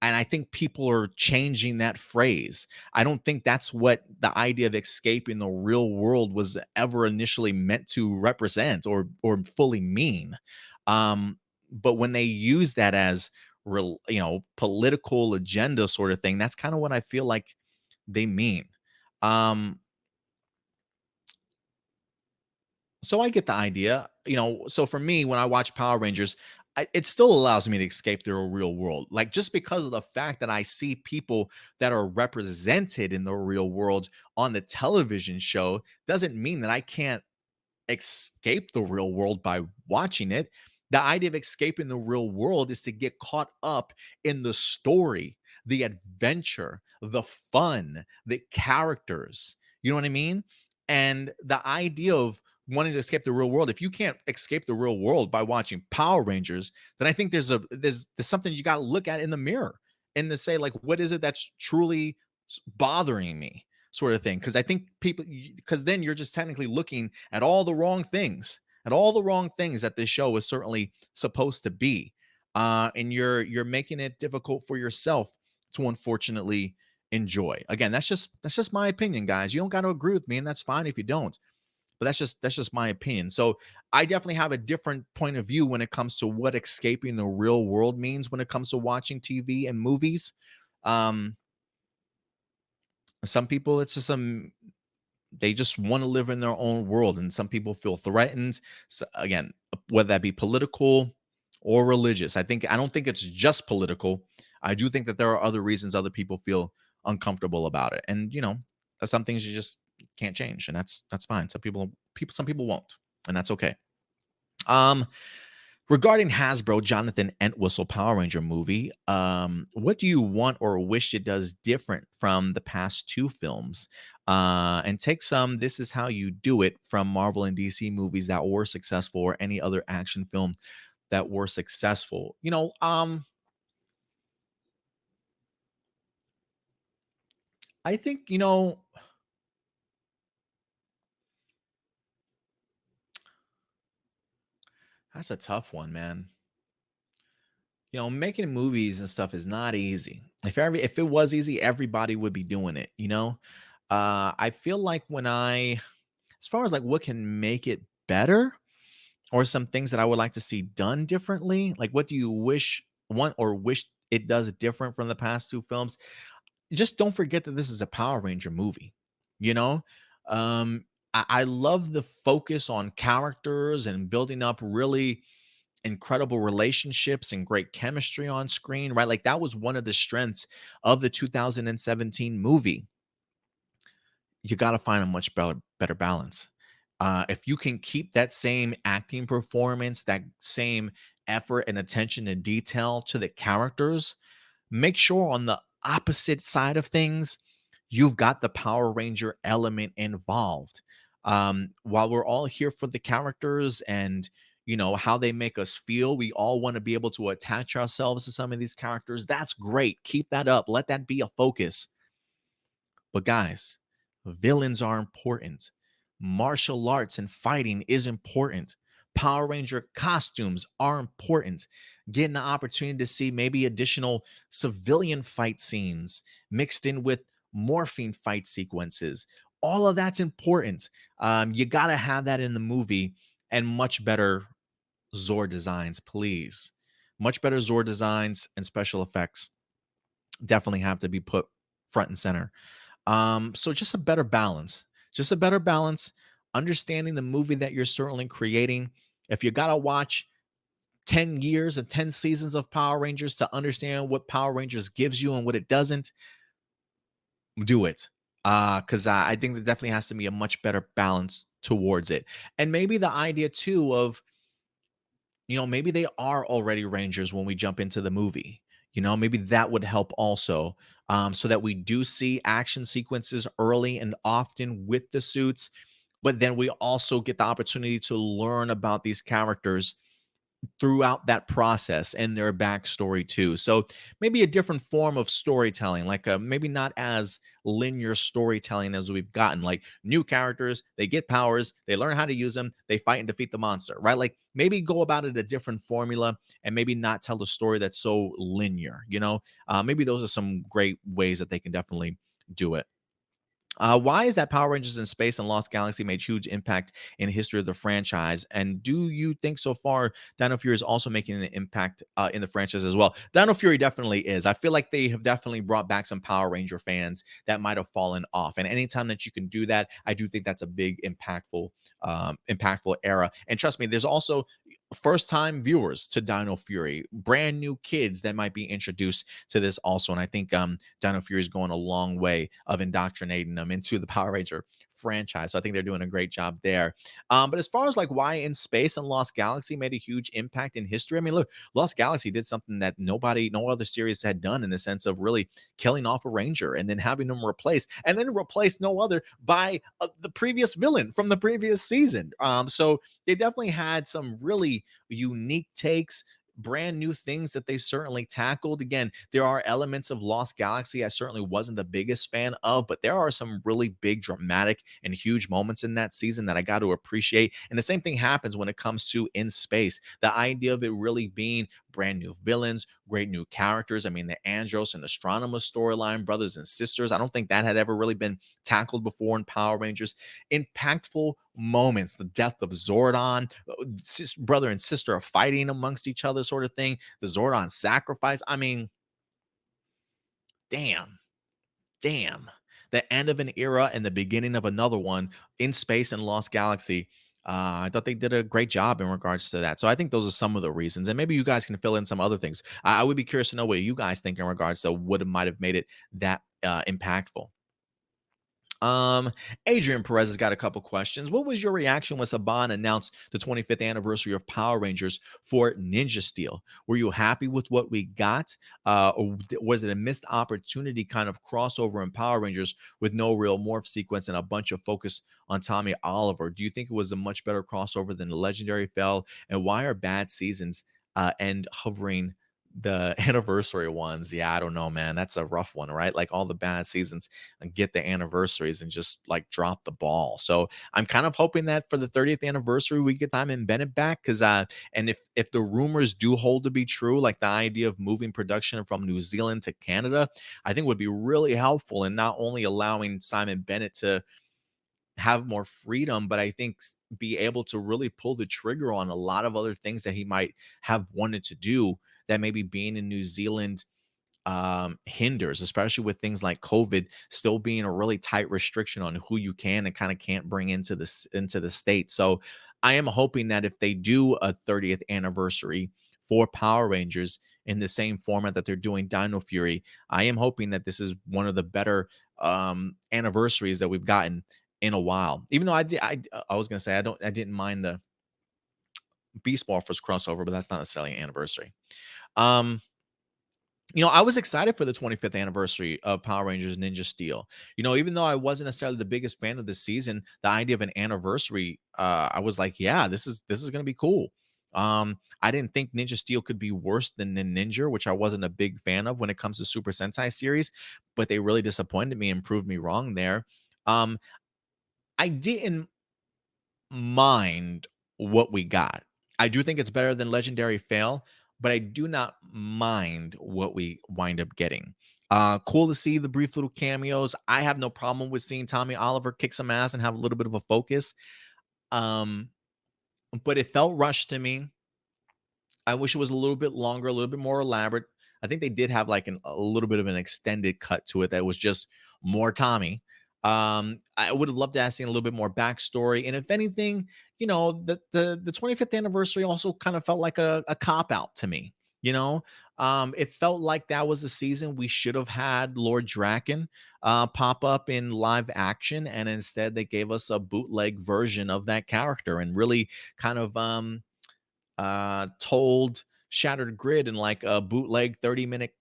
and I think people are changing that phrase. I don't think that's what the idea of escaping the real world was ever initially meant to represent or fully mean. But when they use that as political agenda sort of thing, that's kind of what I feel like they mean. Um, So I get the idea, So for me, when I watch Power Rangers, it still allows me to escape the real world. Like just because of the fact that I see people that are represented in the real world on the television show doesn't mean that I can't escape the real world by watching it. The idea of escaping the real world is to get caught up in the story, the adventure, the fun, the characters. You know what I mean? And the idea of wanting to escape the real world, if you can't escape the real world by watching Power Rangers, then I think there's something you got to look at in the mirror and to say, like, what is it that's truly bothering me, sort of thing. Because I think people, because then you're just technically looking at all the wrong things that this show is certainly supposed to be, and you're making it difficult for yourself to unfortunately enjoy. Again, that's just my opinion, guys. You don't got to agree with me, and that's fine if you don't. But that's just my opinion. So I definitely have a different point of view when it comes to what escaping the real world means when it comes to watching TV and movies. Um, some people, it's just they just want to live in their own world, and some people feel threatened. So again, whether that be political or religious, I don't think it's just political. I do think that there are other reasons other people feel uncomfortable about it, and some things you just can't change, and that's fine. Some people won't, and that's okay. um Regarding Hasbro Jonathan Entwistle Power Ranger movie, what do you want or wish it does different from the past two films? And take some "This is how you do it" from Marvel and DC movies that were successful, or any other action film that were successful. I think, that's a tough one, man. Making movies and stuff is not easy. If it was easy, everybody would be doing it, I feel like as far as like what can make it better, or some things that I would like to see done differently, like what do you wish it does different from the past two films? Just don't forget that this is a Power Ranger movie, you know? Um, I love the focus on characters and building up really incredible relationships and great chemistry on screen, right? Like that was one of the strengths of the 2017 movie. You got to find a much better balance. If you can keep that same acting performance, that same effort and attention to detail to the characters, make sure on the opposite side of things, you've got the Power Ranger element involved. While we're all here for the characters and how they make us feel, we all want to be able to attach ourselves to some of these characters. That's great. Keep that up. Let that be a focus. But guys, villains are important. Martial arts and fighting is important. Power Ranger costumes are important. Getting the opportunity to see maybe additional civilian fight scenes mixed in with morphine fight sequences. All of that's important. You got to have that in the movie, and much better Zord designs, please. Much better Zord designs and special effects definitely have to be put front and center. So just a better balance, just a better balance, understanding the movie that you're certainly creating. If you got to watch 10 years and 10 seasons of Power Rangers to understand what Power Rangers gives you and what it doesn't, do it. Because I think there definitely has to be a much better balance towards it. And maybe the idea too of, maybe they are already Rangers when we jump into the movie. Maybe that would help also, so that we do see action sequences early and often with the suits, but then we also get the opportunity to learn about these characters throughout that process and their backstory too. So maybe a different form of storytelling, like maybe not as linear storytelling as we've gotten. Like new characters, they get powers, they learn how to use them, they fight and defeat the monster, right? Like maybe go about it a different formula, and maybe not tell the story that's so linear. Maybe those are some great ways that they can definitely do it. Why is that Power Rangers in Space and Lost Galaxy made huge impact in the history of the franchise? And do you think so far Dino Fury is also making an impact in the franchise as well? Dino Fury definitely is. I feel like they have definitely brought back some Power Ranger fans that might have fallen off. And anytime that you can do that, I do think that's a big impactful era. And trust me, there's also first time viewers to Dino Fury, brand new kids that might be introduced to this also. And I think Dino Fury is going a long way of indoctrinating them into the Power Ranger franchise. So I think they're doing a great job there. But as far as like why In Space and Lost Galaxy made a huge impact in history, I mean, look, Lost Galaxy did something that no other series had done, in the sense of really killing off a ranger and then having them replaced, and then replaced no other by the previous villain from the previous season. So they definitely had some really unique takes, brand new things that they certainly tackled. Again, there are elements of Lost Galaxy I certainly wasn't the biggest fan of, but there are some really big, dramatic, and huge moments in that season that I got to appreciate. And the same thing happens when it comes to In Space. The idea of it really being brand new villains, great new characters. I mean, the Andros and Astronomer storyline, brothers and sisters, I don't think that had ever really been tackled before in Power Rangers. Impactful moments, the death of Zordon, brother and sister are fighting amongst each other, sort of thing. The Zordon sacrifice. I mean, damn, damn. The end of an era and the beginning of another one. In Space and Lost Galaxy. I thought they did a great job in regards to that. So I think those are some of the reasons. And maybe you guys can fill in some other things. I would be curious to know what you guys think in regards to what might have made it that impactful. Um, Adrian Perez has got a couple questions. What was your reaction when Saban announced the 25th anniversary of Power Rangers for Ninja Steel? Were you happy with what we got? Or was it a missed opportunity kind of crossover in Power Rangers with no real morph sequence and a bunch of focus on Tommy Oliver? Do you think it was a much better crossover than the Legendary Fell? And why are bad seasons end hovering the anniversary ones? Yeah, I don't know, man. That's a rough one, right? Like all the bad seasons and get the anniversaries and just like drop the ball. So I'm kind of hoping that for the 30th anniversary we get Simon Bennett back, because and if the rumors do hold to be true, like the idea of moving production from New Zealand to Canada, I think would be really helpful in not only allowing Simon Bennett to have more freedom, but I think be able to really pull the trigger on a lot of other things that he might have wanted to do, that maybe being in New Zealand hinders, especially with things like COVID still being a really tight restriction on who you can and kind of can't bring into the state. So I am hoping that if they do a 30th anniversary for Power Rangers in the same format that they're doing Dino Fury, I am hoping that this is one of the better anniversaries that we've gotten in a while. Even though I was gonna say I didn't mind the Beast Morphers crossover, but that's not necessarily an anniversary. Um, I was excited for the 25th anniversary of Power Rangers Ninja Steel. Even though I wasn't necessarily the biggest fan of the season, the idea of an anniversary, I was like, yeah, this is gonna be cool. I didn't think Ninja Steel could be worse than Ninja, which I wasn't a big fan of when it comes to Super Sentai series, but they really disappointed me and proved me wrong there. Um, I didn't mind what we got. I do think it's better than Legendary Fail, but I do not mind what we wind up getting. Cool to see the brief little cameos. I have no problem with seeing Tommy Oliver kick some ass and have a little bit of a focus. Um, but it felt rushed to me. I wish it was a little bit longer, a little bit more elaborate. I think they did have like a little bit of an extended cut to it that was just more Tommy. I would have loved to have seen a little bit more backstory. And if anything, the 25th anniversary also kind of felt like a cop out to me. It felt like that was the season we should have had Lord Draken pop up in live action, and instead they gave us a bootleg version of that character and really kind of told Shattered Grid in like a bootleg 30-minute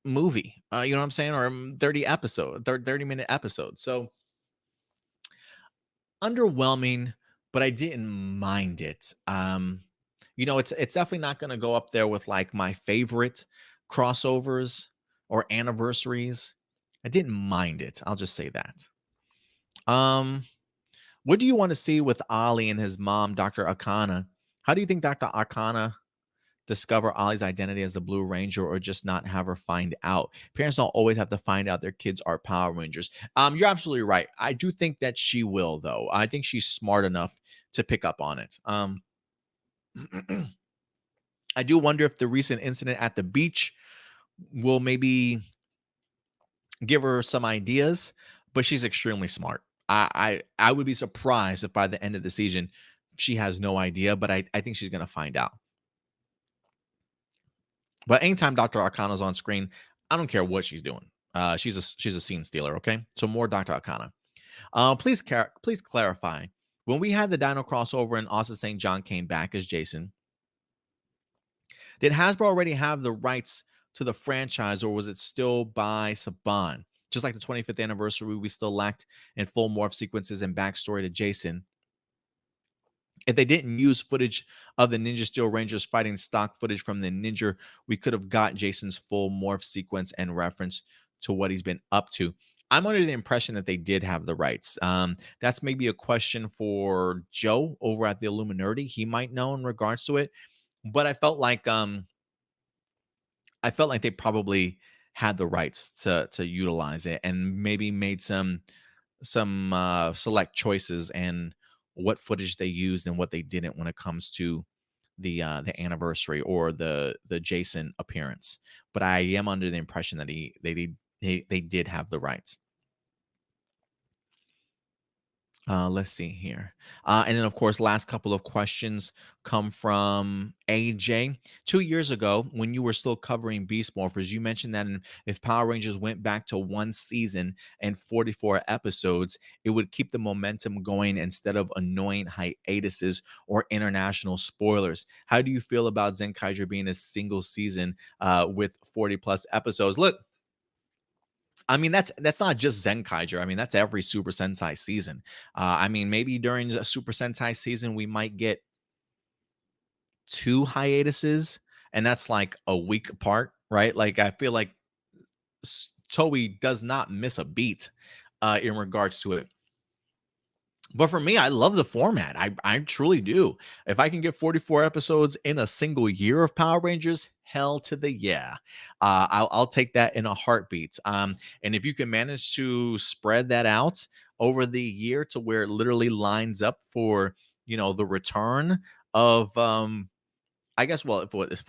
movie. You know what I'm saying? Or 30-minute episode. So underwhelming, but I didn't mind it. It's definitely not going to go up there with like my favorite crossovers or anniversaries. I didn't mind it. I'll just say that. Um, what do you want to see with Ali and his mom, Dr. Akana? How do you think Dr. Akana discover Ollie's identity as a Blue Ranger, or just not have her find out? Parents don't always have to find out their kids are Power Rangers. You're absolutely right. I do think that she will, though. I think she's smart enough to pick up on it. I do wonder if the recent incident at the beach will maybe give her some ideas, but she's extremely smart. I would be surprised if by the end of the season she has no idea, but I think she's gonna find out. But anytime Dr. Arcana's on screen, I don't care what she's doing. She's a scene stealer. Okay, so more Dr. Arcana. Please clarify. When we had the Dino crossover and Austin St. John came back as Jason, did Hasbro already have the rights to the franchise, or was it still by Saban? Just like the 25th anniversary, we still lacked in full morph sequences and backstory to Jason. If they didn't use footage of the Ninja Steel Rangers fighting stock footage from the Ninja, we could have got Jason's full morph sequence and reference to what he's been up to. I'm under the impression that they did have the rights. That's maybe a question for Joe over at the Illuminati. He might know in regards to it, but I felt like they probably had the rights to utilize it and maybe made some select choices and what footage they used and what they didn't when it comes to the anniversary or the Jason appearance. But I am under the impression that they did have the rights. Let's see here. And then, of course, last couple of questions come from AJ. 2 years ago, when you were still covering Beast Morphers, you mentioned that if Power Rangers went back to one season and 44 episodes, it would keep the momentum going instead of annoying hiatuses or international spoilers. How do you feel about Zenkaiser being a single season with 40 plus episodes? Look, I mean, that's not just Zenkaiger. I mean, that's every Super Sentai season. I mean, maybe during a Super Sentai season, we might get two hiatuses, and that's like a week apart, right? Like, I feel like Toei does not miss a beat in regards to it. But for me, I love the format. I truly do. If I can get 44 episodes in a single year of Power Rangers, hell to the yeah. I'll take that in a heartbeat. And if you can manage to spread that out over the year to where it literally lines up for, the return of I guess, well, if it's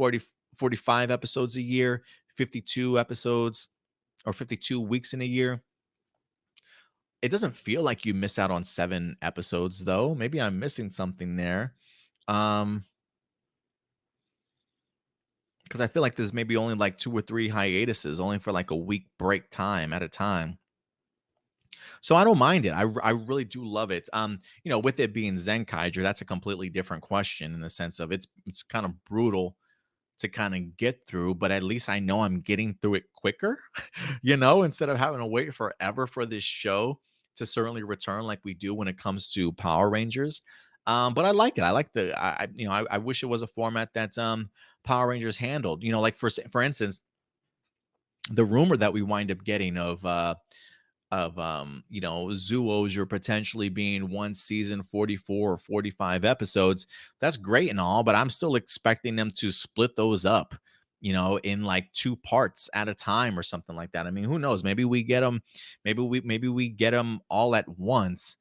45 episodes a year, 52 episodes or 52 weeks in a year, it doesn't feel like you miss out on 7 episodes, though. Maybe I'm missing something there. Because I feel like there's maybe only, like, 2 or 3 hiatuses, only for, like, a week break time at a time. So I don't mind it. I really do love it. With it being Zenkaiger, that's a completely different question in the sense of it's kind of brutal to kind of get through, but at least I know I'm getting through it quicker, instead of having to wait forever for this show to certainly return like we do when it comes to Power Rangers. But I like it. I like I wish it was a format that Power Rangers handled. Like for instance, the rumor that we wind up getting of Zoos potentially being one season 44 or 45 episodes. That's great and all, but I'm still expecting them to split those up, in like 2 parts at a time or something like that. I mean, who knows? Maybe we get them, maybe we get them all at once.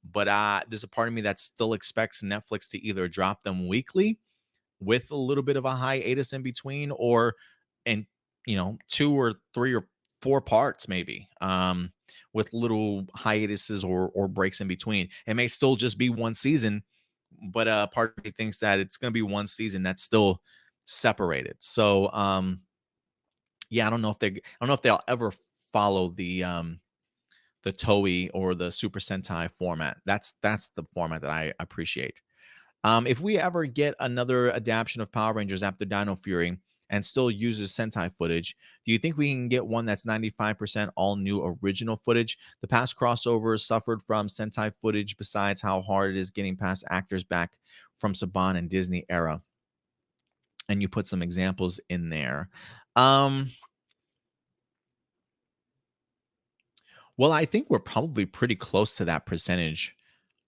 But there's a part of me that still expects Netflix to either drop them weekly with a little bit of a hiatus in between, or in 2 or 3 or 4 parts maybe, with little hiatuses or breaks in between. It may still just be one season, but part of me thinks that it's going to be one season that's still separated. So yeah, I don't know if they'll ever follow the Toei or the Super Sentai format. That's the format that I appreciate. If we ever get another adaptation of Power Rangers after Dino Fury and still uses Sentai footage, do you think we can get one that's 95% all new original footage? The past crossovers suffered from Sentai footage, besides how hard it is getting past actors back from Saban and Disney era. And you put some examples in there. Well, I think we're probably pretty close to that percentage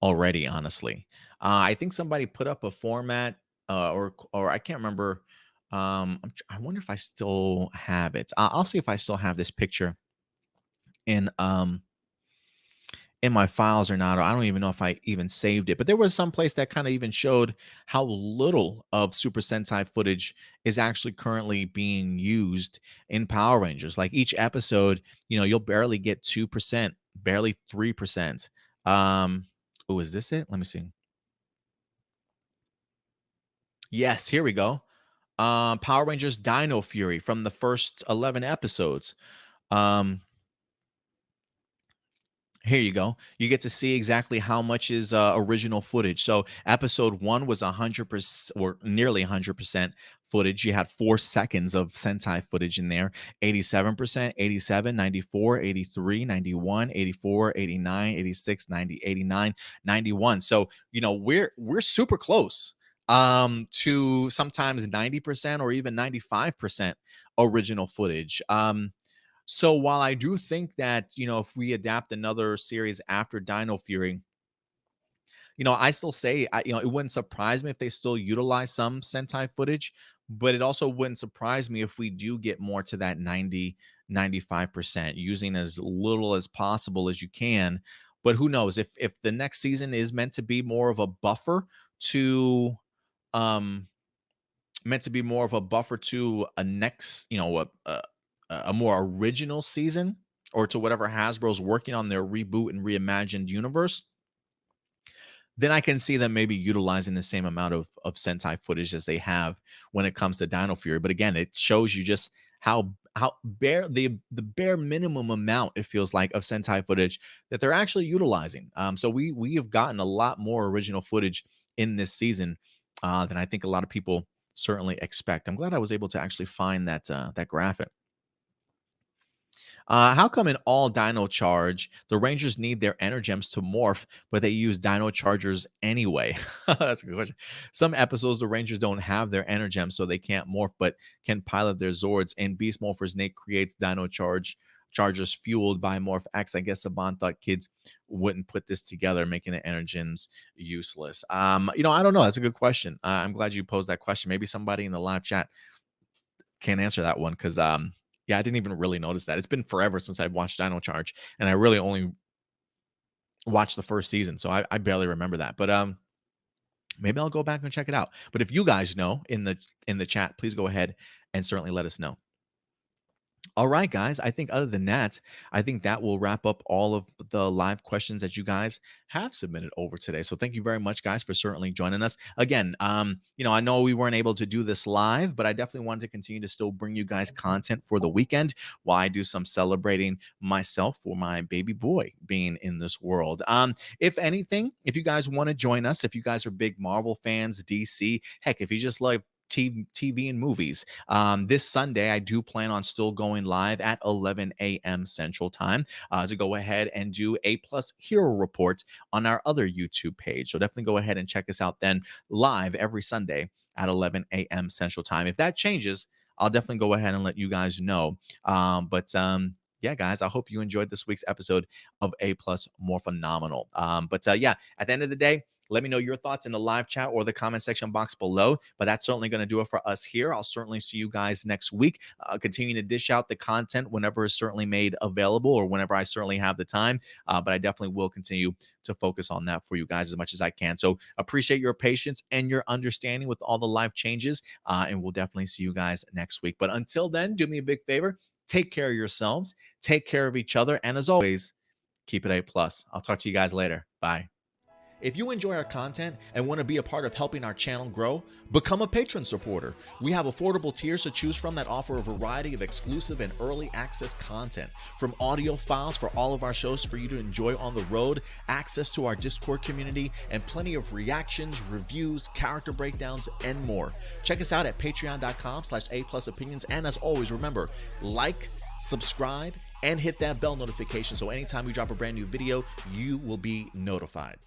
already, honestly. I think somebody put up a format, or I can't remember. I wonder if I still have it. I'll see if I still have this picture in in my files or not. Or I don't even know if I even saved it. But there was some place that kind of even showed how little of Super Sentai footage is actually currently being used in Power Rangers. Like each episode, you'll barely get 2%, barely 3%. Oh, is this it? Let me see. Yes, here we go. Power Rangers Dino Fury from the first 11 episodes. Um, Here you go. You get to see exactly how much is original footage. So episode one was 100% or nearly 100% footage. You had 4 seconds of Sentai footage in there. 87%, 87, 94, 83, 91, 84, 89, 86, 90, 89, 91. So, we're super close to sometimes 90% or even 95% original footage. So while I do think that, if we adapt another series after Dino Fury, I still say, it wouldn't surprise me if they still utilize some Sentai footage, but it also wouldn't surprise me if we do get more to that 90, 95%, using as little as possible as you can. But who knows, if the next season is meant to be more of a buffer to um a next, a more original season, or to whatever Hasbro's working on their reboot and reimagined universe, then I can see them maybe utilizing the same amount of Sentai footage as they have when it comes to Dino Fury. But again, it shows you just how bare the bare minimum amount, it feels like, of Sentai footage that they're actually utilizing. So we have gotten a lot more original footage in this season than I think a lot of people certainly expect. I'm glad I was able to actually find that graphic. How come in all Dino Charge, the Rangers need their Energems to morph, but they use Dino Chargers anyway? That's a good question. Some episodes, the Rangers don't have their Energems, so they can't morph, but can pilot their Zords. And Beast Morphers Nate creates Dino Chargers fueled by Morph X. I guess Saban thought kids wouldn't put this together, making the Energems useless. I don't know. That's a good question. I'm glad you posed that question. Maybe somebody in the live chat can answer that one, because yeah, I didn't even really notice that. It's been forever since I've watched Dino Charge, and I really only watched the first season, so I barely remember that. But maybe I'll go back and check it out. But if you guys know in the chat, please go ahead and certainly let us know. All right, guys. I think other than that, I think that will wrap up all of the live questions that you guys have submitted over today. So thank you very much, guys, for certainly joining us. Again, I know we weren't able to do this live, but I definitely wanted to continue to still bring you guys content for the weekend while I do some celebrating myself for my baby boy being in this world. If anything, if you guys want to join us, if you guys are big Marvel fans, DC, heck, if you just like TV and movies. This Sunday, I do plan on still going live at 11 a.m. Central Time to go ahead and do A+ Hero Report on our other YouTube page. So definitely go ahead and check us out then live every Sunday at 11 a.m. Central Time. If that changes, I'll definitely go ahead and let you guys know. Yeah, guys, I hope you enjoyed this week's episode of A+ Morphinominal. Yeah, at the end of the day, let me know your thoughts in the live chat or the comment section box below. But that's certainly going to do it for us here. I'll certainly see you guys next week. Continue to dish out the content whenever it's certainly made available, or whenever I certainly have the time. But I definitely will continue to focus on that for you guys as much as I can. So appreciate your patience and your understanding with all the live changes. And we'll definitely see you guys next week. But until then, do me a big favor. Take care of yourselves. Take care of each other. And as always, keep it A+. I'll talk to you guys later. Bye. If you enjoy our content and want to be a part of helping our channel grow, become a patron supporter. We have affordable tiers to choose from that offer a variety of exclusive and early access content, from audio files for all of our shows for you to enjoy on the road, access to our Discord community, and plenty of reactions, reviews, character breakdowns, and more. Check us out at patreon.com/A+opinions. And as always, remember, like, subscribe, and hit that bell notification so anytime we drop a brand new video, you will be notified.